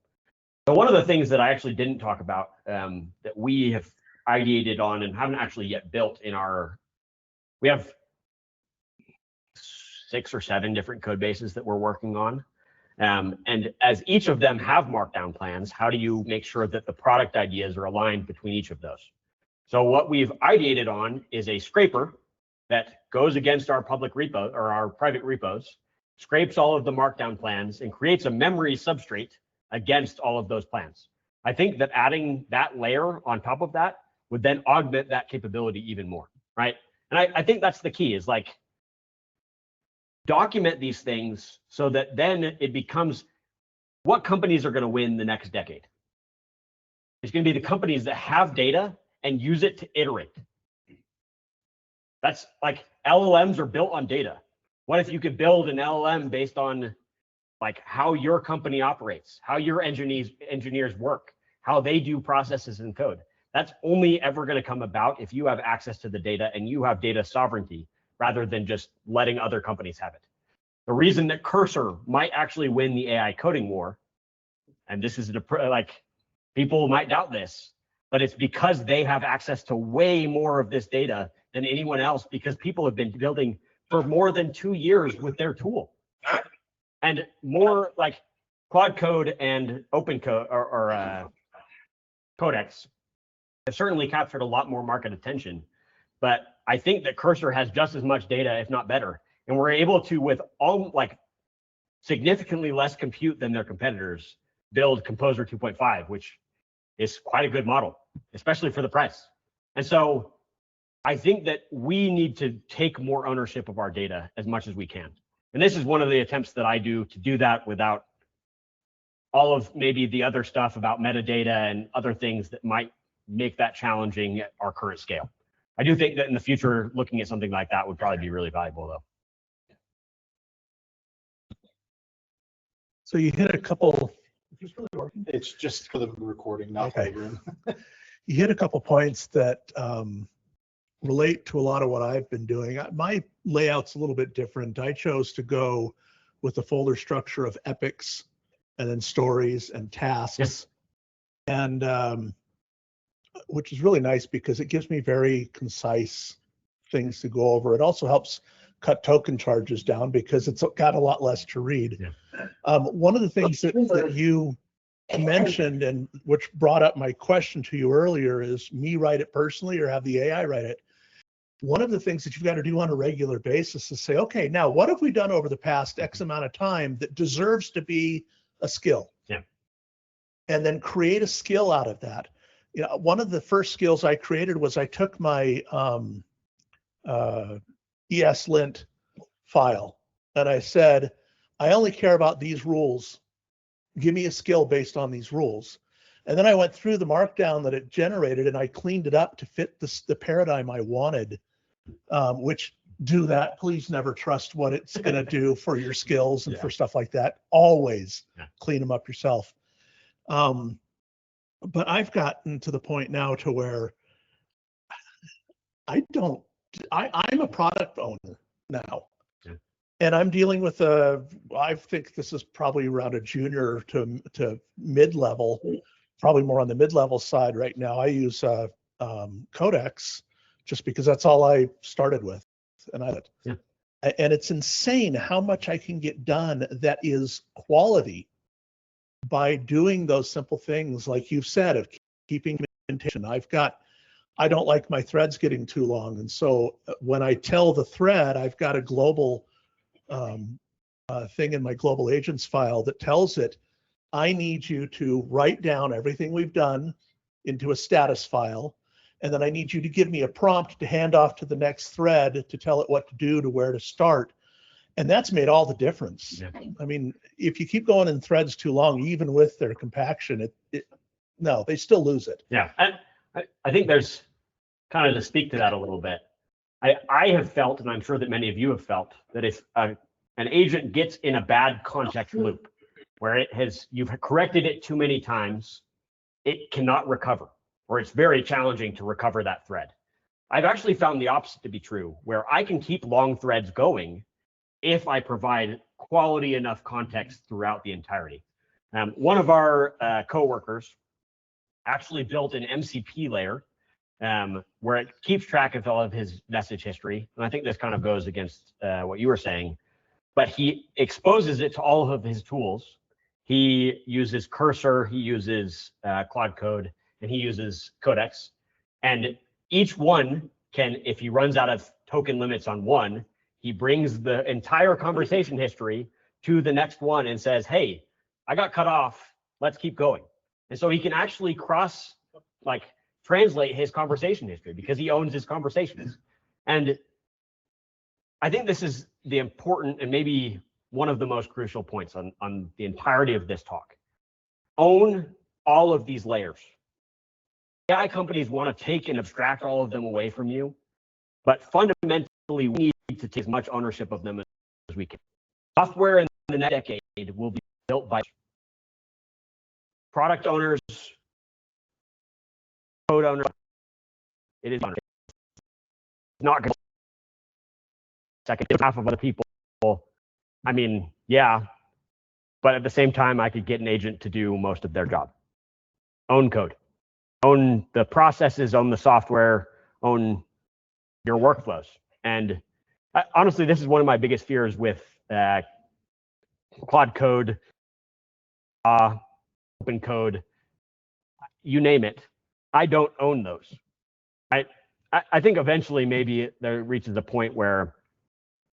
S7: So one of the things that I actually didn't talk about that we have ideated on and haven't actually yet built we have 6 or 7 different code bases that we're working on. And as each of them have markdown plans, how do you make sure that the product ideas are aligned between each of those? So what we've ideated on is a scraper that goes against our public repo or our private repos, scrapes all of the markdown plans and creates a memory substrate against all of those plans. I think that adding that layer on top of that would then augment that capability even more, right? And I think that's the key is document these things so that then it becomes what companies are going to win the next decade. It's going to be the companies that have data and use it to iterate. That's LLMs are built on data. What if you could build an LLM based on like how your company operates, how your engineers work, how they do processes and code? That's only ever going to come about if you have access to the data and you have data sovereignty rather than just letting other companies have it. The reason that Cursor might actually win the AI coding war, and this is like, people might doubt this, but it's because they have access to way more of this data than anyone else, because people have been building for more than 2 years with their tool. And more like Quad Code and Open Code or Codex have certainly captured a lot more market attention. But I think that Cursor has just as much data, if not better. And we're able to, with all like significantly less compute than their competitors, build Composer 2.5, which is quite a good model, especially for the price. And so I think that we need to take more ownership of our data as much as we can. And this is one of the attempts that I do to do that without all of maybe the other stuff about metadata and other things that might make that challenging at our current scale. I do think that in the future, looking at something like that would probably be really valuable, though.
S8: So you hit a couple.
S1: It's just for the recording, not for the room.
S8: You hit a couple points that relate to a lot of what I've been doing. My layout's a little bit different. I chose to go with the folder structure of epics and then stories and tasks.
S7: Yes.
S8: And which is really nice because it gives me very concise things to go over. It also helps cut token charges down because it's got a lot less to read.
S7: Yeah.
S8: One of the things that you mentioned, and which brought up my question to you earlier, is me write it personally or have the AI write it. One of the things that you've got to do on a regular basis is say, okay, now what have we done over the past X amount of time that deserves to be a skill?
S7: Yeah.
S8: And then create a skill out of that. You know, one of the first skills I created was I took my ESLint file and I said, I only care about these rules. Give me a skill based on these rules. And then I went through the markdown that it generated and I cleaned it up to fit the paradigm I wanted, which do that. Please never trust what it's going to do for your skills and for stuff like that. Always clean them up yourself. But I've gotten to the point now to where I'm a product owner now. Yeah. And I'm dealing with I think this is probably around a junior to mid-level, probably more on the mid-level side right now. I use Codex just because that's all I started with. And and it's insane how much I can get done that is quality by doing those simple things like you've said of keeping documentation. I don't like my threads getting too long. And so when I tell the thread, I've got a global thing in my global agents file that tells it, I need you to write down everything we've done into a status file. And then I need you to give me a prompt to hand off to the next thread to tell it what to do, to where to start. And that's made all the difference. Yeah. I mean, if you keep going in threads too long, even with their compaction, no, they still lose it.
S7: Yeah, and I think there's kind of to speak to that a little bit. I have felt, and I'm sure that many of you have felt, that if an agent gets in a bad context loop where you've corrected it too many times, it cannot recover, or it's very challenging to recover that thread. I've actually found the opposite to be true, where I can keep long threads going if I provide quality enough context throughout the entirety. One of our coworkers actually built an MCP layer where it keeps track of all of his message history. And I think this kind of goes against what you were saying, but he exposes it to all of his tools. He uses Cursor, he uses Quad Code, and he uses Codex. And each one can, if he runs out of token limits on one, he brings the entire conversation history to the next one and says, hey, I got cut off, let's keep going. And so he can actually translate his conversation history because he owns his conversations. And I think this is the important and maybe one of the most crucial points on the entirety of this talk. Own all of these layers. AI companies want to take and abstract all of them away from you, but fundamentally we need to take as much ownership of them we can. Software in the next decade will be built by product owners, code owners. It is not going to second half of other people. I mean, yeah, but at the same time, I could get an agent to do most of their job. Own code, own the processes, own the software, own your workflows. And honestly, this is one of my biggest fears with Quad Code, Open Code, you name it. I don't own those. I think eventually maybe there reaches a point where,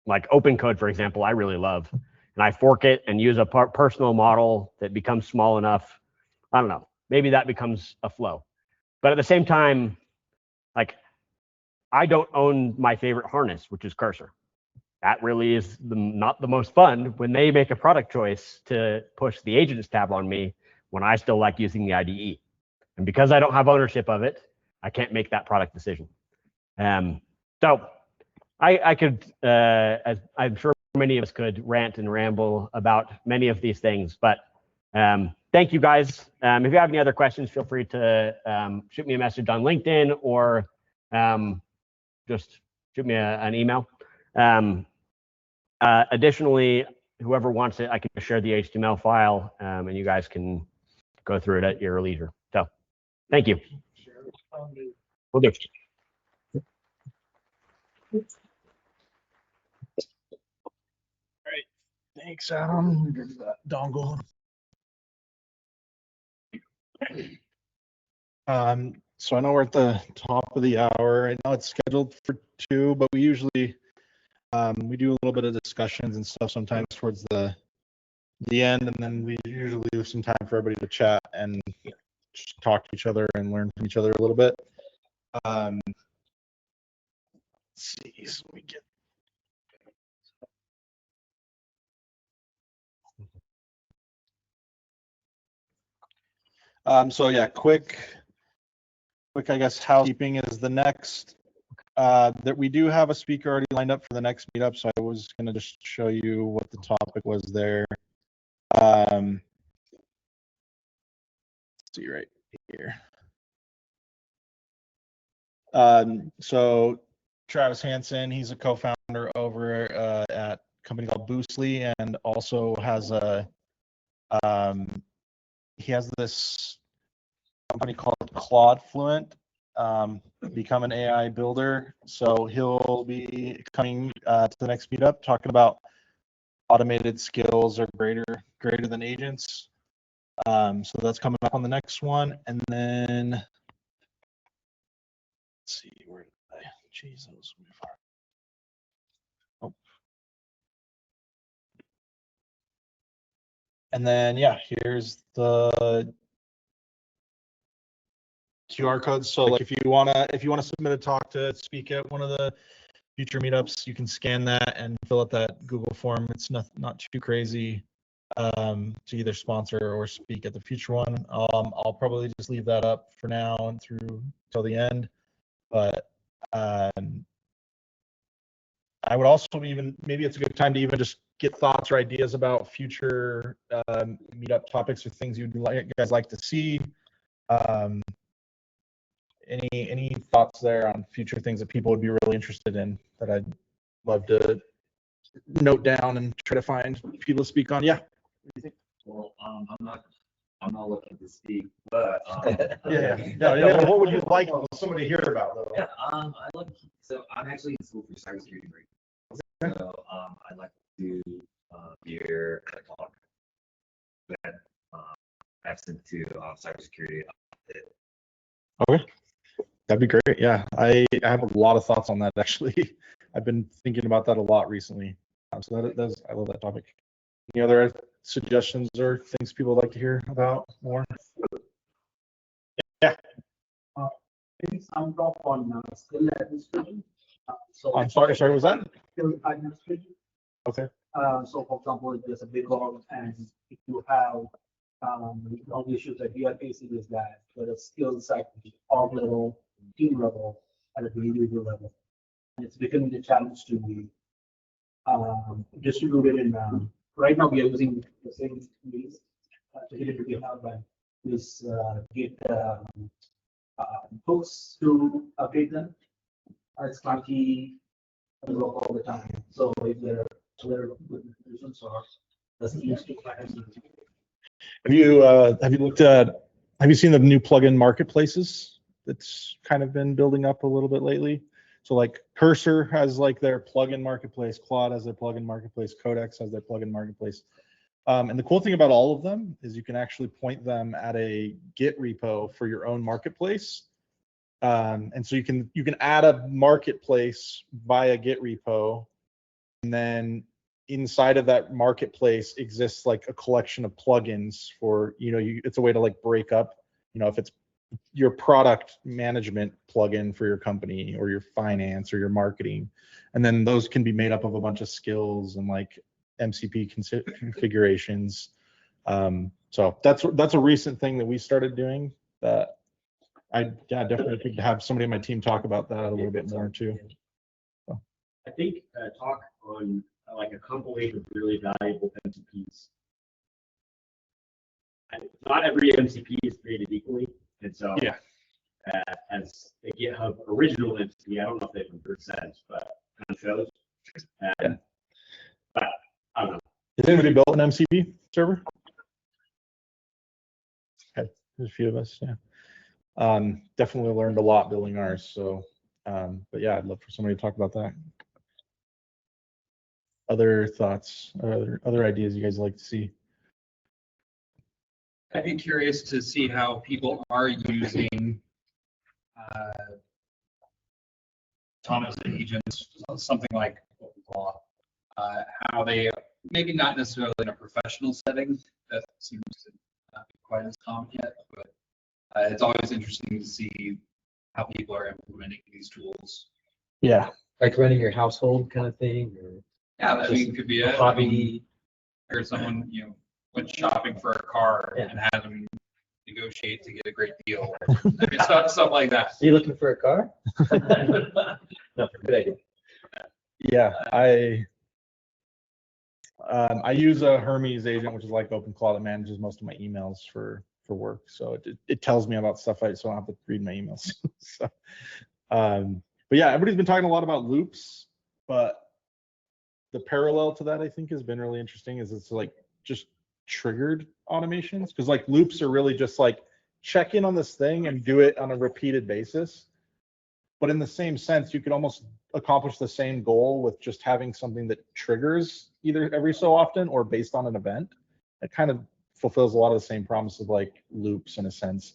S7: like Open Code, for example, I really love, and I fork it and use a personal model that becomes small enough. I don't know. Maybe that becomes a flow. But at the same time, like, I don't own my favorite harness, which is Cursor. That really is not the most fun when they make a product choice to push the agents tab on me when I still like using the IDE. And because I don't have ownership of it, I can't make that product decision. So I could, as I'm sure many of us could, rant and ramble about many of these things, but thank you guys. If you have any other questions, feel free to shoot me a message on LinkedIn or just shoot me an email. Additionally, whoever wants it, I can share the HTML file and you guys can go through it at your leisure. So thank you. Will do.
S8: Thanks, Adam. Give that dongle. So I know we're at the top of the hour. I know it's scheduled for 2, but we usually we do a little bit of discussions and stuff sometimes towards the end, and then we usually leave some time for everybody to chat and just talk to each other and learn from each other a little bit. Let's see, so we get. So yeah, quick, I guess housekeeping is the next. That we do have a speaker already lined up for the next meetup, so I was going to just show you what the topic was there. Let's see right here. So Travis Hansen, he's a co-founder over at a company called Boostly, and also has a he has this company called Claude Fluent. Become an AI builder. So he'll be coming to the next meetup talking about automated skills are greater than agents. So that's coming up on the next one. And then let's see, where did I? Jeez, that was far. Oh. And then yeah, here's the QR codes. So like if you wanna submit a talk to speak at one of the future meetups, you can scan that and fill out that Google form. It's not too crazy to either sponsor or speak at the future one. I'll probably just leave that up for now and through till the end. But I would also maybe it's a good time to even just get thoughts or ideas about future meetup topics or things you guys like to see. Any thoughts there on future things that people would be really interested in that I'd love to note down and try to find people to speak on? Yeah.
S4: Well, I'm not looking to speak, but
S8: yeah. What would you like somebody to hear about though?
S4: Yeah, so I'm actually in school for cybersecurity right now. So I'd like to hear a talk that accent to cybersecurity.
S8: Okay. That'd be great. Yeah, I have a lot of thoughts on that actually. I've been thinking about that a lot recently. So I love that topic. Any other suggestions or things people would like to hear about more? Yeah.
S9: Things I'm off on skill administration. So
S8: I'm sorry, was that?
S9: Skill administration.
S8: Okay.
S9: So for example, if there's a big org and if you have the only issues that we are facing is that the skills at the org level, team level, at the individual level. And it's becoming a challenge to distributed in, right now we are using the same means to get into GitHub, but this Git hooks to update them. It's clunky, doesn't work all the time. So if there are other good solutions or the schemes to find.
S1: Have you looked at, have you seen the new plugin marketplaces that's kind of been building up a little bit lately? So like Cursor has like their plugin marketplace, Claude has their plugin marketplace, Codex has their plugin marketplace. And the cool thing about all of them is you can actually point them at a Git repo for your own marketplace. And so you can add a marketplace via Git repo, and then inside of that marketplace exists like a collection of plugins for, it's a way to like break up, if it's your product management plugin for your company or your finance or your marketing, and then those can be made up of a bunch of skills and like MCP configurations. So that's a recent thing that we started doing that I definitely could have somebody on my team talk about that a little bit more too. So.
S2: I think talk on like a compilation of really valuable MCPs. Not every MCP is created equally, and so
S3: Yeah.
S2: As a GitHub original MCP, I don't know if they've been sense, but kind of shows.
S1: Yeah.
S2: But I don't know.
S1: Has anybody built an MCP server? Okay, there's a few of us. Yeah. Definitely learned a lot building ours. So, but yeah, I'd love for somebody to talk about that. Other thoughts, other ideas you guys like to see?
S10: I'd be curious to see how people are using autonomous agents, something like OpenClaw, how they, maybe not necessarily in a professional setting, that seems to not be quite as common yet, but it's always interesting to see how people are implementing these tools.
S1: Yeah.
S11: Like running your household kind of thing, or
S10: Yeah, I mean, it could be a
S11: hobby.
S10: Or someone, went shopping for a car and had them negotiate to get a great deal. I mean, stuff like that.
S11: Are you looking for a car? No, good idea.
S1: Yeah, I use a Hermes agent, which is like OpenClaw, that manages most of my emails for work. So it tells me about stuff so I don't have to read my emails. So, but yeah, everybody's been talking a lot about loops, but the parallel to that I think has been really interesting is it's like just triggered automations, because like loops are really just like check in on this thing and do it on a repeated basis. But in the same sense, you could almost accomplish the same goal with just having something that triggers either every so often or based on an event. It kind of fulfills a lot of the same promise of like loops in a sense.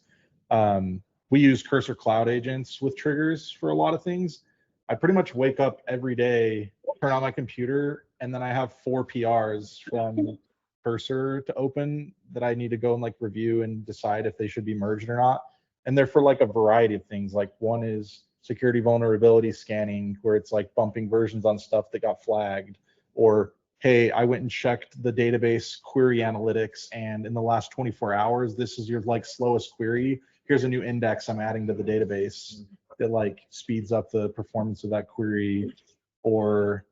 S1: We use Cursor Cloud agents with triggers for a lot of things. I pretty much wake up every day, turn on my computer, and then I have 4 PRs from Cursor to open that I need to go and like review and decide if they should be merged or not. And they're for like a variety of things. Like one is security vulnerability scanning, where it's like bumping versions on stuff that got flagged, or hey, I went and checked the database query analytics, and in the last 24 hours, this is your like slowest query. Here's a new index I'm adding to the database that like speeds up the performance of that query. Or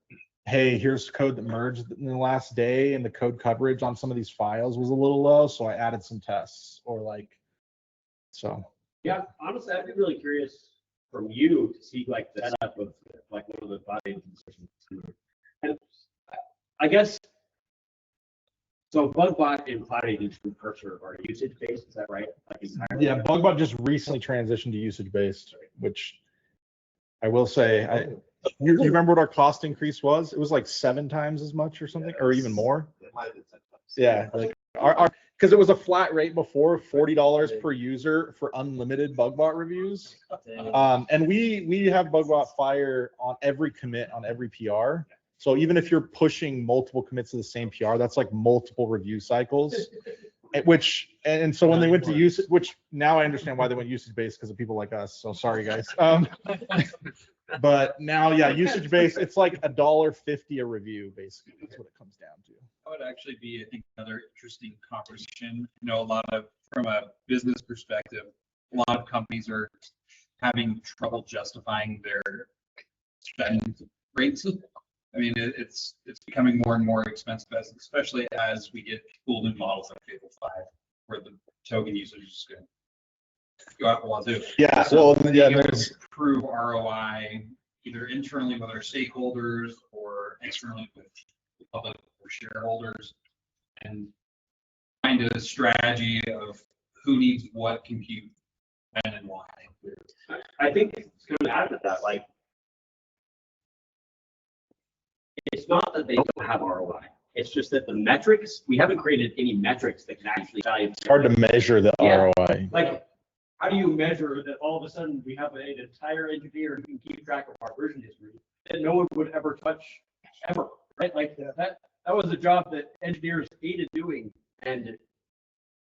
S1: hey, here's code that merged in the last day and the code coverage on some of these files was a little low, so I added some tests. Or like, so.
S2: Yeah, honestly, I'd be really curious from you to see like the setup of like one of the bot agents. And I guess so. BugBot and Cloud Agents from Cursor are usage based. Is that right? Like entirely?
S1: Yeah, BugBot just recently transitioned to usage based, which I will say, you remember what our cost increase was? It was like 7 times as much or something, or even more. Yeah, like our because it was a flat rate before, $40 per user for unlimited BugBot reviews. And we have BugBot Fire on every commit on every PR. So even if you're pushing multiple commits to the same PR, that's like multiple review cycles. And so when they went to usage, which now I understand why they went usage based, because of people like us. So sorry guys. But now, yeah, usage based, it's like $1.50 a review, basically. That's what it comes down to.
S10: That would actually be, I think, another interesting conversation. A lot of, from a business perspective, a lot of companies are having trouble justifying their spend rates. I mean, it's becoming more and more expensive, especially as we get cool new models like Fable 5, where the token usage is going to go out the wazoo.
S1: Yeah,
S10: So
S1: well, yeah,
S10: being able
S1: there's-
S10: to prove ROI either internally with our stakeholders or externally with the public or shareholders, and find a strategy of who needs what compute when and why.
S7: I think it's going to add to that, like, it's not that they don't have ROI. It's just that the metrics, we haven't created any metrics that can actually value.
S1: It's hard to measure the
S7: Yeah.
S1: ROI.
S7: Like, how do you measure that all of a sudden we have an entire engineer who can keep track of our version history that no one would ever touch ever, right? Like that was a job that engineers hated doing, and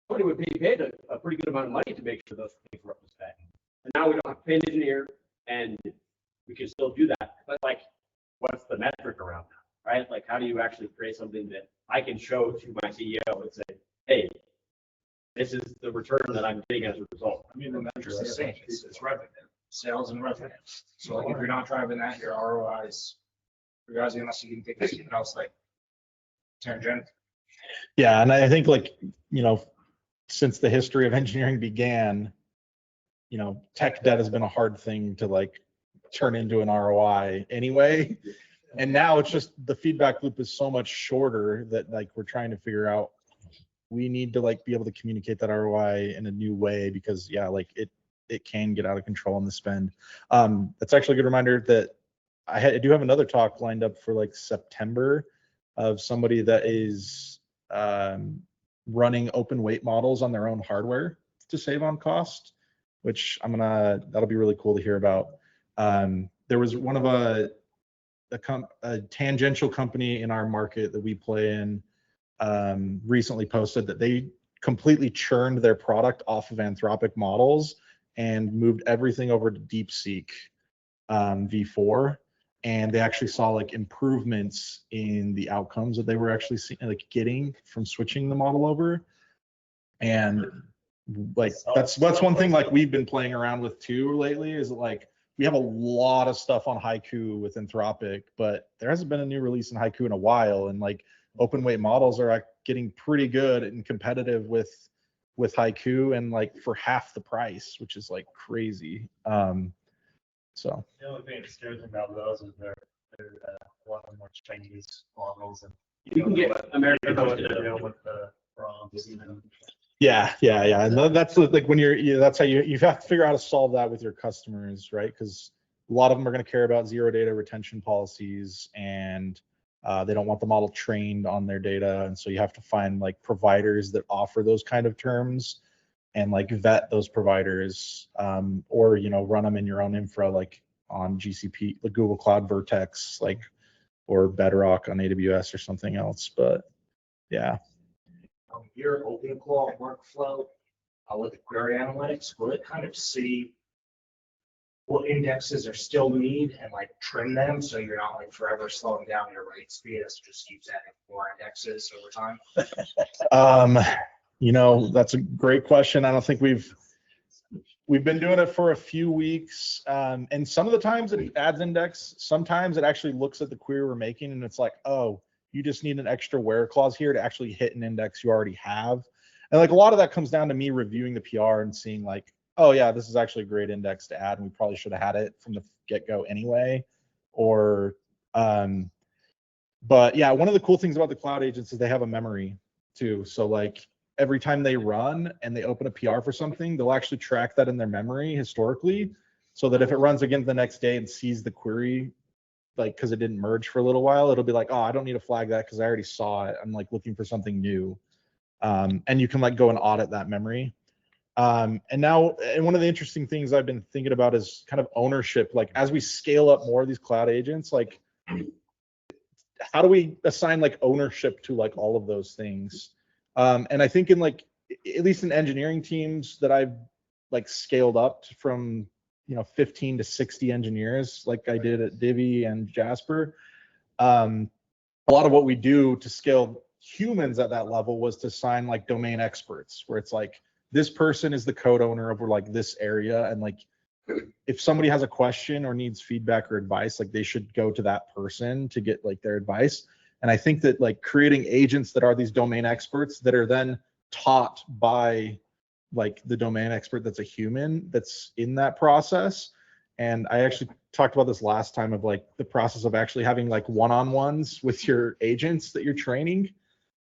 S7: somebody would be paid a pretty good amount of money to make sure those things were up to spec. And now we don't have to pay an engineer, and we can still do that. But like, what's the metric around that, right? Like, how do you actually create something that I can show to my CEO and say, hey, this is the return that I'm getting as a result.
S9: I mean, the metrics are the same, it's revenue, sales and revenue. So like, if you're not driving that, your ROI is, regardless, unless you can think of something else like tangent.
S1: Yeah, and I think like, since the history of engineering began, tech debt has been a hard thing to like turn into an ROI anyway. And now it's just the feedback loop is so much shorter that like we're trying to figure out, we need to like be able to communicate that ROI in a new way, because yeah, like it can get out of control in the spend. That's actually a good reminder that I do have another talk lined up for like September of somebody that is running open weight models on their own hardware to save on cost, which that'll be really cool to hear about. There was one of a tangential company in our market that we play in recently posted that they completely churned their product off of Anthropic models and moved everything over to DeepSeek v4, and they actually saw like improvements in the outcomes that they were actually getting from switching the model over. And like that's one thing like we've been playing around with too lately, is like we have a lot of stuff on Haiku with Anthropic, but there hasn't been a new release in Haiku in a while, and like open weight models are getting pretty good and competitive with Haiku, and like for half the price, which is like crazy. So
S5: the only thing that scares me about those is they're a lot of more Chinese models, and
S7: You can get American
S5: what
S7: hosted.
S5: to deal with the prompts.
S1: yeah, and that's like when that's how you have to figure out how to solve that with your customers, right? Because a lot of them are going to care about zero data retention policies, and they don't want the model trained on their data, and so you have to find like providers that offer those kind of terms and like vet those providers, or run them in your own infra, like on GCP, like Google Cloud Vertex, like, or Bedrock on AWS or something else. But yeah.
S9: Your OpenClaw workflow with the query analytics, will it kind of see what indexes are still need and like trim them so you're not like forever slowing down your write speed as it just keeps adding more indexes over time?
S1: That's a great question. I don't think we've been doing it for a few weeks, and some of the times it adds index, sometimes it actually looks at the query we're making and it's like, oh, you just need an extra where clause here to actually hit an index you already have. And like a lot of that comes down to me reviewing the PR and seeing like, oh yeah, this is actually a great index to add, and we probably should have had it from the get-go anyway. Or but yeah, one of the cool things about the cloud agents is they have a memory too. So like every time they run and they open a PR for something, they'll actually track that in their memory historically, so that if it runs again the next day and sees the query, like because it didn't merge for a little while, it'll be like, oh, I don't need to flag that because I already saw it. I'm like looking for something new. And you can like go and audit that memory. And one of the interesting things I've been thinking about is kind of ownership. Like as we scale up more of these cloud agents, like how do we assign like ownership to like all of those things? And I think in like, at least in engineering teams that I've like scaled up from 15 to 60 engineers, like I did at Divi and Jasper. A lot of what we do to scale humans at that level was to sign like domain experts, where it's like this person is the code owner over like this area, and like if somebody has a question or needs feedback or advice, like they should go to that person to get like their advice. And I think that like creating agents that are these domain experts that are then taught by like the domain expert that's a human that's in that process. And I actually talked about this last time of like the process of actually having like one-on-ones with your agents that you're training,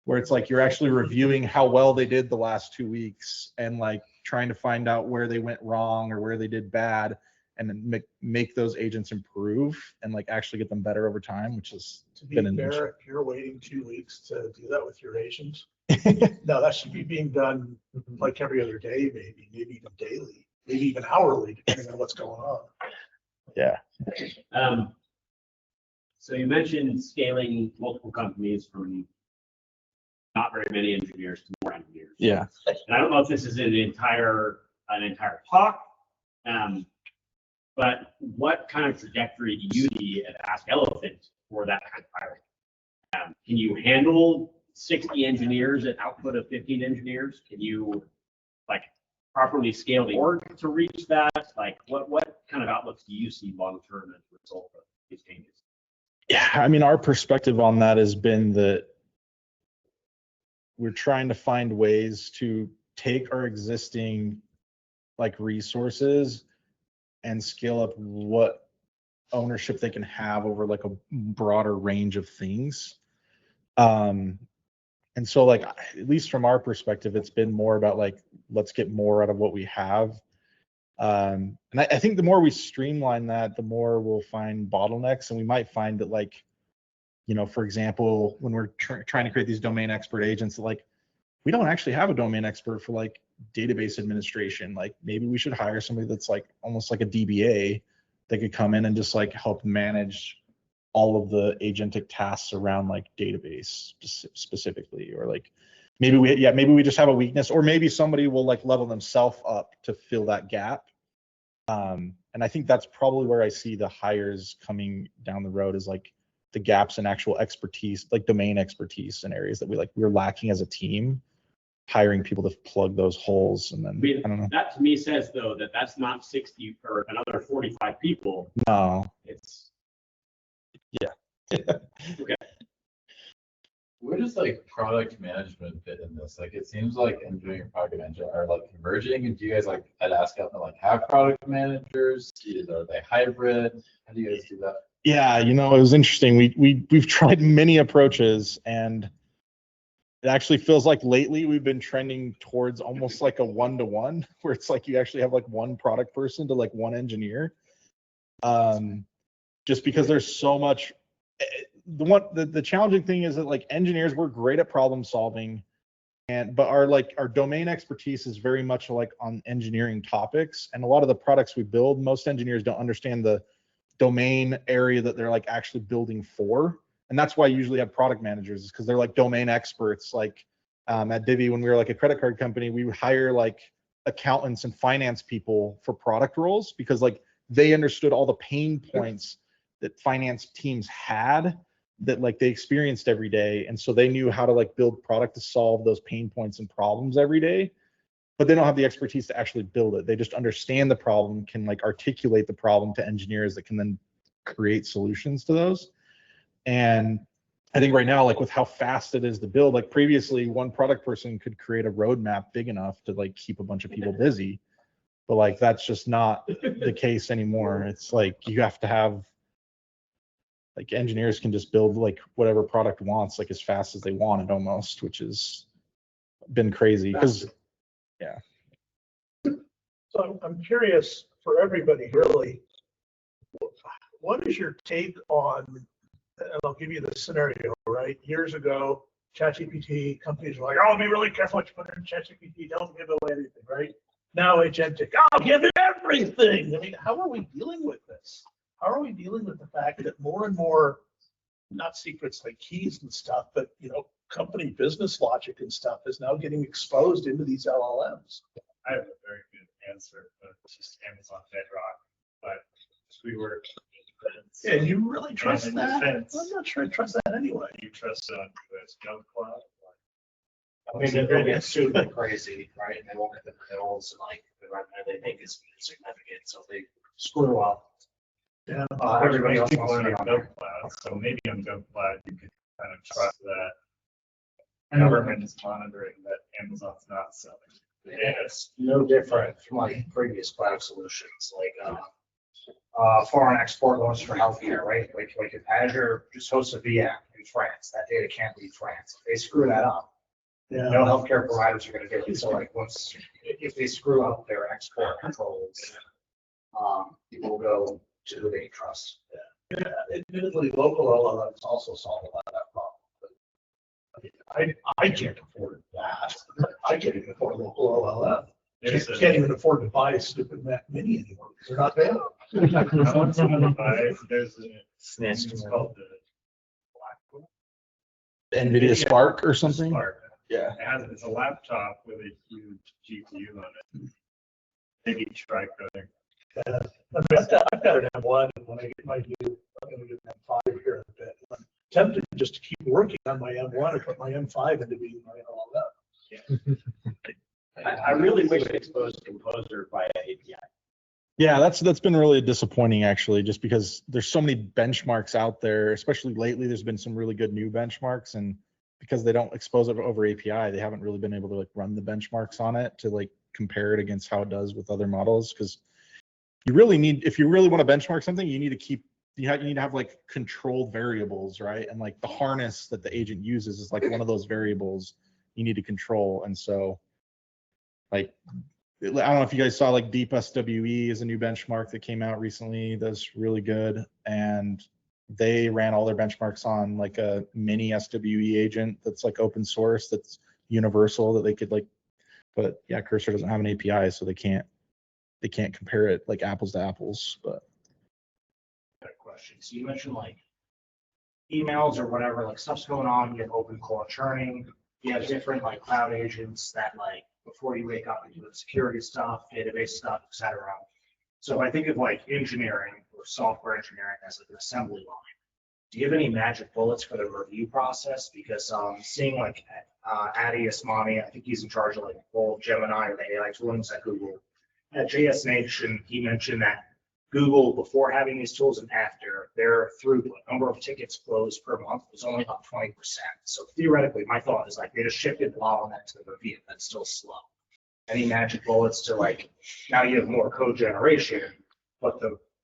S1: where it's like you're actually reviewing how well they did the last 2 weeks and like trying to find out where they went wrong or where they did bad, and then make those agents improve and like actually get them better over time, which has
S8: To be
S1: been an
S8: fair, if you're waiting 2 weeks to do that with your agents, no, that should be being done like every other day, maybe even daily, maybe even hourly, depending on what's going on.
S1: Yeah.
S2: So you mentioned scaling multiple companies from not very many engineers to more engineers.
S1: Yeah.
S2: And I don't know if this is an entire talk, but what kind of trajectory do you need at Ask Elephant for that kind of hiring? Can you handle 60 engineers at output of 15 engineers? Can you like properly scale the org to reach that? Like what kind of outlooks do you see long term as a result of these changes?
S1: Yeah, I mean, our perspective on that has been that we're trying to find ways to take our existing like resources and scale up what ownership they can have over like a broader range of things. And so like, at least from our perspective, it's been more about like, let's get more out of what we have. And I think the more we streamline that, the more we'll find bottlenecks, and we might find that like, you know, for example, when we're trying to create these domain expert agents, like we don't actually have a domain expert for like database administration. Like maybe we should hire somebody that's like almost like a DBA that could come in and just like help manage all of the agentic tasks around like database specifically, or like maybe we just have a weakness, or maybe somebody will like level themselves up to fill that gap. And I think that's probably where I see the hires coming down the road, is like the gaps in actual expertise, like domain expertise in areas that we're lacking as a team, hiring people to plug those holes. And then I don't know.
S2: That to me says though that that's not 60 or another 45 people.
S1: No.
S2: It's
S1: Okay.
S11: Where does like product management fit in this? Like it seems like engineering and product management are like converging. And do you guys like at Ask Elephant like have product managers? Are they hybrid? How do you guys do that?
S1: Yeah, you know, it was interesting. We've tried many approaches, and it actually feels like lately we've been trending towards almost like a one-to-one, where it's like you actually have like one product person to like one engineer. Just because there's so much. The challenging thing is that like engineers, we're great at problem solving, but our domain expertise is very much like on engineering topics, and a lot of the products we build, most engineers don't understand the domain area that they're like actually building for. And that's why you usually have product managers, is because they're like domain experts. Like at Divvy, when we were like a credit card company, we would hire like accountants and finance people for product roles, because like they understood all the pain points that finance teams had, that like they experienced every day. And so they knew how to like build product to solve those pain points and problems every day, but they don't have the expertise to actually build it. They just understand the problem, can like articulate the problem to engineers that can then create solutions to those. And I think right now, like with how fast it is to build, like previously one product person could create a roadmap big enough to like keep a bunch of people busy, but like that's just not the case anymore. It's like you have to have, like engineers can just build like whatever product wants like as fast as they want it almost, which has been crazy because yeah.
S8: So I'm curious for everybody really, what is your take on, and I'll give you the scenario, right? Years ago, ChatGPT, companies were like, oh, be really careful what you put in ChatGPT, don't give away anything, right? Now agentic, I'll give it everything. I mean, how are we dealing with this? How are we dealing with the fact that more and more, not secrets like keys and stuff, but you know, company business logic and stuff is now getting exposed into these LLMs?
S12: I have a very good answer, but it's just Amazon Bedrock. But we were.
S8: Yeah, you really trust that?
S12: Defense.
S8: I'm not sure I trust that anyway.
S12: You trust it on US Jump Cloud?
S9: I mean, they're going to get sued like crazy, right? And they won't get the bills, and like the run there they think is significant, so they screw up.
S8: Yeah.
S9: Everybody else
S12: People
S9: wants to
S12: in
S9: be on
S12: Gov
S9: there.
S12: Cloud, so maybe on Gov Cloud, you could kind of trust that government is monitoring that Amazon's not selling.
S9: And it's no different from like previous cloud solutions, like, foreign export loans for healthcare, right? Like if Azure just hosts a VM in France, that data can't leave France. If they screw that up,
S8: Yeah.
S9: no healthcare providers are gonna do it. So like once, if they screw up their export controls, people will go to who they trust.
S8: Yeah, admittedly, local LLMs also solve a lot of that problem. But I can't afford that. I can't even afford a local LLM. Can't even afford to buy a stupid Mac Mini anymore because they're not there.
S12: I want someone to buy, there's a, it's called the
S1: NVIDIA Spark or something?
S12: Spark.
S1: Yeah.
S12: It's a laptop with a huge GPU on it. Maybe try coding.
S8: I mean, I've got an M1, and when I get my new, I'm gonna get an M5 here in a bit. I'm tempted just to keep working on my M1 and put my M5 into being my LLM.
S7: I really wish they exposed Composer via API.
S1: Yeah, that's been really disappointing actually, just because there's so many benchmarks out there, especially lately. There's been some really good new benchmarks, and because they don't expose it over API, they haven't really been able to like run the benchmarks on it to like compare it against how it does with other models. Because you really need, if you really want to benchmark something, you need to keep, you need to have like controlled variables, right? And like the harness that the agent uses is like one of those variables you need to control. And so like, I don't know if you guys saw like Deep SWE is a new benchmark that came out recently that's really good. And they ran all their benchmarks on like a mini SWE agent that's like open source, that's universal, that they could like, but yeah, Cursor doesn't have an API, so they can't compare it like apples to apples. But
S9: Question. So you mentioned like emails or whatever, like stuff's going on, you have open core churning, you have different like cloud agents that like before you wake up and do the security stuff, database stuff, etc. So if I think of like engineering or software engineering as like an assembly line, do you have any magic bullets for the review process? Because seeing like Adi Osmani, I think he's in charge of like full Gemini or the AI tools at Google. At JS Nation, he mentioned that Google, before having these tools and after, their throughput, number of tickets closed per month was only up 20%. So theoretically, my thought is like they just shifted the bottleneck to the review. That's still slow. Any magic bullets to like, now you have more code generation, but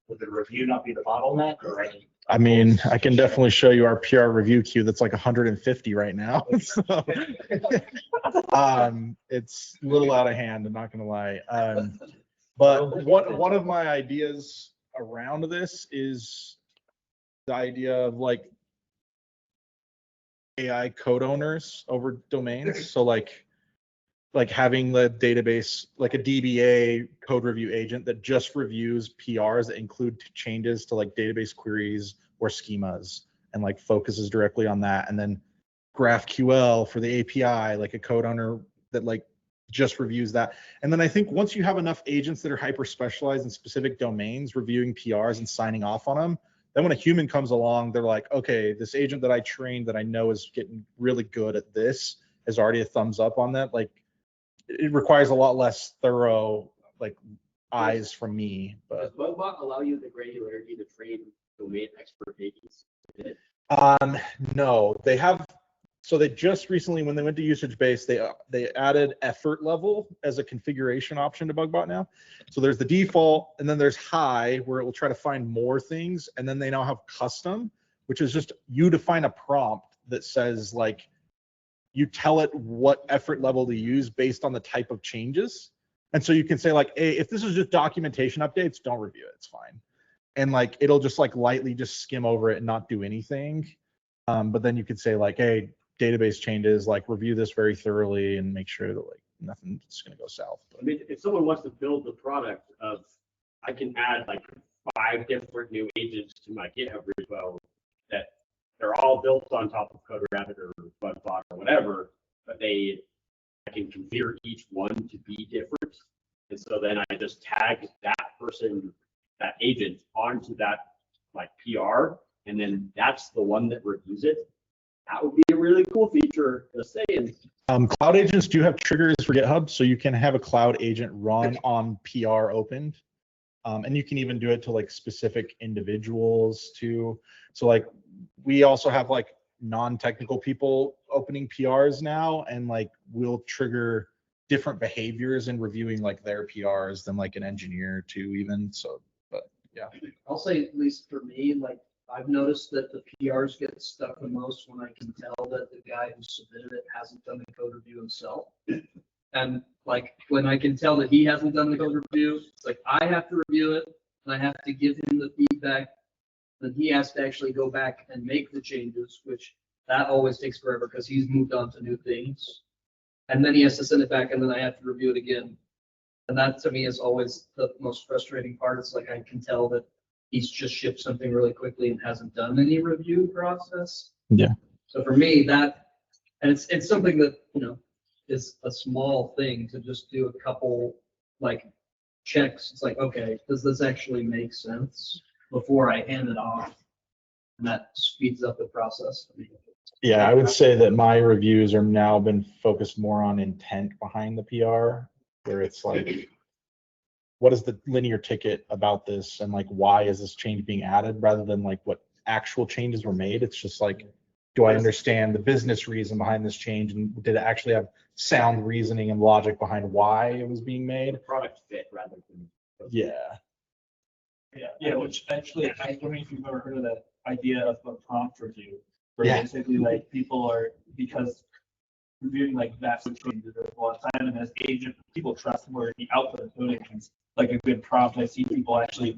S9: would the review not be the bottleneck or any?
S1: I mean, I can definitely show you our PR review queue that's like 150 right now. So, it's a little out of hand, I'm not gonna lie. But one of my ideas around this is the idea of like AI code owners over domains. So like having the database, like a DBA code review agent that just reviews PRs that include changes to like database queries or schemas and like focuses directly on that. And then GraphQL for the API, like a code owner that like just reviews that. And then I think once you have enough agents that are hyper specialized in specific domains, reviewing PRs and signing off on them, then when a human comes along, they're like, okay, this agent that I trained that I know is getting really good at this is already a thumbs up on that. Like it requires a lot less thorough like eyes from me. But
S7: Does Bugbot allow you the granularity to train domain expert agents?
S1: no, they have. So they just recently, when they went to usage based, they added effort level as a configuration option to Bugbot now. So there's the default, and then there's high, where it will try to find more things, and then they now have custom, which is just you define a prompt that says like you tell it what effort level to use based on the type of changes. And so you can say like, hey, if this is just documentation updates, don't review it, it's fine. And like it'll just like lightly just skim over it and not do anything. But then you could say like, hey, database changes, like review this very thoroughly and make sure that like nothing's going to go south.
S7: I mean, if someone wants to build the product of, I can add like 5 different new agents to my GitHub repo that they're all built on top of CodeRabbit or Bugbot or whatever, but I can configure each one to be different. And so then I just tag that person, that agent onto that like PR, and then that's the one that reviews it.
S2: that would be a really cool feature, just saying.
S1: Cloud agents do have triggers for GitHub, so you can have a cloud agent run on PR opened. And you can even do it to like specific individuals too. So like we also have like non-technical people opening PRs now, and like we'll trigger different behaviors in reviewing like their PRs than like an engineer too even. So, but yeah.
S13: I'll say, at least for me, like I've noticed that the PRs get stuck the most when I can tell that the guy who submitted it hasn't done the code review himself. And like when I can tell that he hasn't done the code review, it's like I have to review it and I have to give him the feedback. Then he has to actually go back and make the changes, which that always takes forever because he's moved on to new things. And then he has to send it back and then I have to review it again. And that to me is always the most frustrating part. It's like I can tell that he's just shipped something really quickly and hasn't done any review process.
S1: Yeah.
S13: So for me, that, and it's something that, you know, is a small thing to just do a couple like checks. It's like, okay, does this actually make sense before I hand it off? And that speeds up the process.
S1: Yeah, I would say that my reviews are now been focused more on intent behind the PR, where it's like, what is the linear ticket about this, and like why is this change being added, rather than like what actual changes were made. It's just like, do I understand the business reason behind this change, and did it actually have sound reasoning and logic behind why it was being made?
S2: Product fit rather than.
S1: Yeah.
S3: Yeah, which actually, I don't know if you've ever heard of that idea of a prompt review, where
S1: Yeah.
S3: basically like people are, because reviewing like massive changes a lot of time, and as agent, people trust where the output of coding is like a good prompt. I see people actually,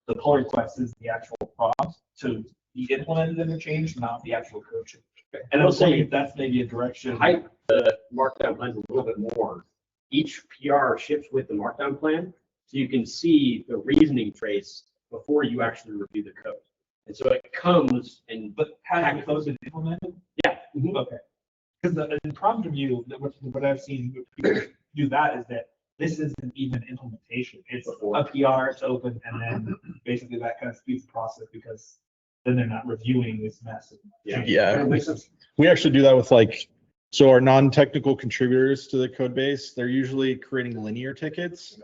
S3: the pull request is the actual prompt to be implemented in the change, not the actual code change. And I was saying if that's maybe a direction.
S2: Hype the markdown plans a little bit more. Each PR ships with the markdown plan, so you can see the reasoning trace before you actually review the code. And so it comes and.
S3: But has the code been implemented?
S2: Yeah. Mhm.
S3: Okay. Because in prompt review, what I've seen people do that is that this isn't even implementation. It's a PR to open, and then basically that kind of speeds the process because then they're not reviewing this mess.
S1: Yeah. We actually do that with like, so our non-technical contributors to the code base, they're usually creating linear tickets.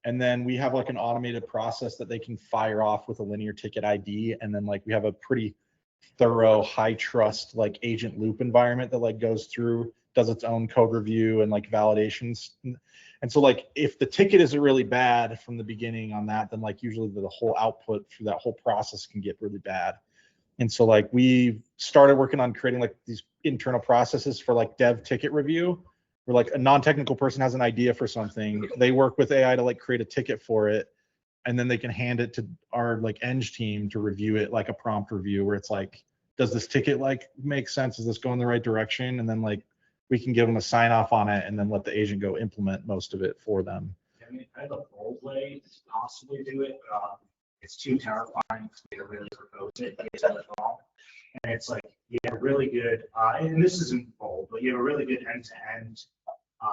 S1: And then we have like an automated process that they can fire off with a linear ticket ID. And then like we have a pretty thorough, high trust like agent loop environment that like goes through, does its own code review and like validations. And so like if the ticket isn't really bad from the beginning on that, then like usually the whole output through that whole process can get really bad. And so like we started working on creating like these internal processes for like dev ticket review, where like a non-technical person has an idea for something, they work with AI to like create a ticket for it, and then they can hand it to our like eng team to review it, like a prompt review, where it's like, does this ticket like make sense? Is this going the right direction? And then like we can give them a sign off on it and then let the agent go implement most of it for them.
S9: I mean, I have a bold way to possibly do it. It's too terrifying for me to really propose it at all. And it's like, you have a really good, and this isn't bold, but you have a really good end-to-end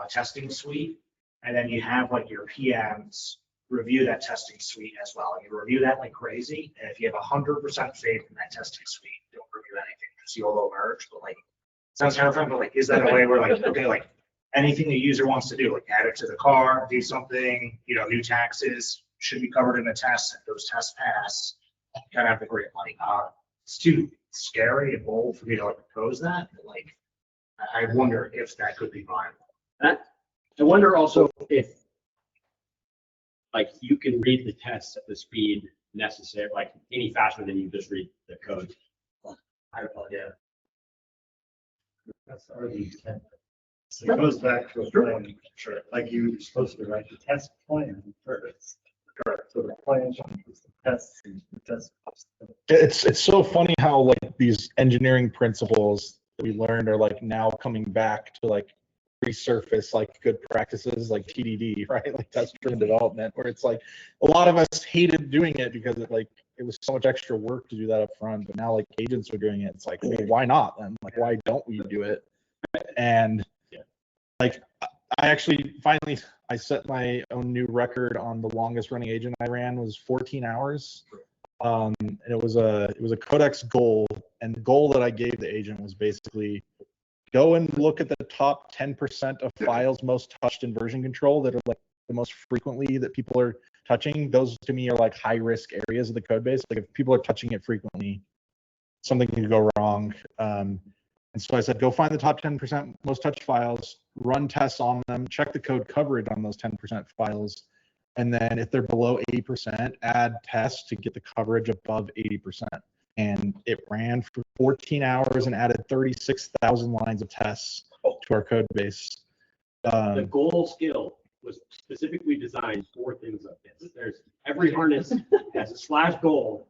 S9: testing suite. And then you have like your PMs review that testing suite as well. And you review that like crazy. And if you have 100% faith in that testing suite, don't review anything, just YOLO merge. But like, it sounds terrifying, but like, is that a way where like, okay, like anything the user wants to do, like add it to the car, do something, you know, new taxes should be covered in the test. If those tests pass, kind of have to agree. Like, it's too scary and bold for me to like propose that. But like, I wonder if that could be viable.
S2: I wonder also if like you can read the tests at the speed necessary, like any faster than you just read the code. I don't know, yeah.
S12: That's already intent. So it goes back to a plan, sure, like you're supposed to write the test plan first. So the plan is the tests and the test.
S1: It's so funny how like these engineering principles that we learned are like now coming back to like resurface like good practices like TDD, right? Like test-driven development, where it's like a lot of us hated doing it because it was so much extra work to do that up front. But now like agents are doing it. It's like, well, why not then? Like, why don't we do it? And like I actually finally I set my own new record on the longest running agent I ran was 14 hours. And it was a codex goal, and the goal that I gave the agent was basically go and look at the top 10% of files most touched in version control that are like the most frequently that people are touching. Those to me are like high risk areas of the code base. Like if people are touching it frequently, something can go wrong. And so I said, go find the top 10% most touched files, run tests on them, check the code coverage on those 10% files. And then if they're below 80%, add tests to get the coverage above 80%. And it ran for 14 hours and added 36,000 lines of tests to our code base.
S7: The goal skill was specifically designed for things like this. There's every harness has a slash goal.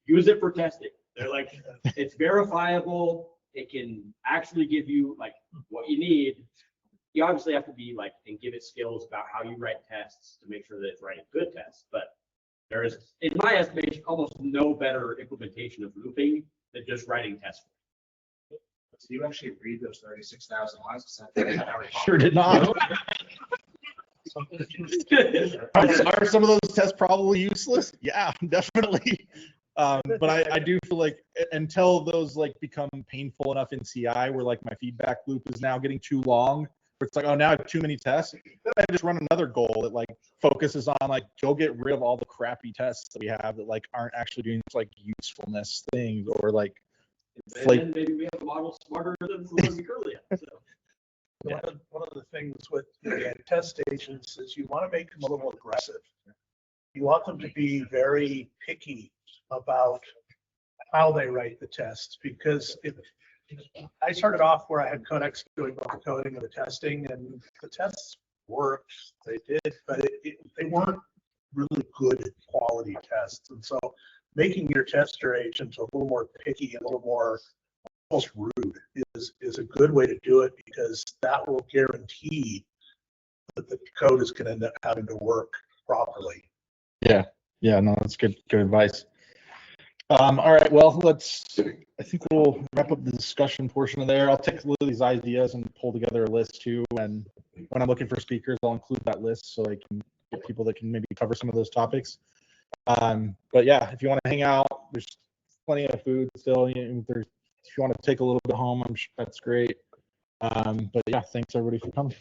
S7: Use it for testing. They're like, it's verifiable. It can actually give you like what you need. You obviously have to be like and give it skills about how you write tests to make sure that it's writing good tests. But there is, in my estimation, almost no better implementation of looping than just writing tests.
S9: So you actually read those 36,000 lines?
S1: Sure did not. Are some of those tests probably useless? Yeah, definitely. But I do feel like until those like become painful enough in CI where like my feedback loop is now getting too long, where it's like, oh, now I have too many tests, then I just run another goal that like focuses on like, go get rid of all the crappy tests that we have that like aren't actually doing like usefulness things or like.
S7: And then maybe we have a model smarter than the one we currently have. So.
S8: One of the things with the test agents is you want to make them a little aggressive. You want them to be very picky about how they write the tests, because if I started off where I had Codex doing both the coding and the testing, and the tests worked, they did, but they weren't really good quality tests. And so making your tester agent a little more picky, a little more almost rude is a good way to do it, because that will guarantee that the code is going to end up having to work properly.
S1: Yeah, no, that's good advice. All right, well, I think we'll wrap up the discussion portion of there. I'll take a look at these ideas and pull together a list too. And when I'm looking for speakers, I'll include that list so I can get people that can maybe cover some of those topics. But yeah, if you want to hang out, there's plenty of food still. If you want to take a little bit home, I'm sure that's great. But yeah, thanks everybody for coming.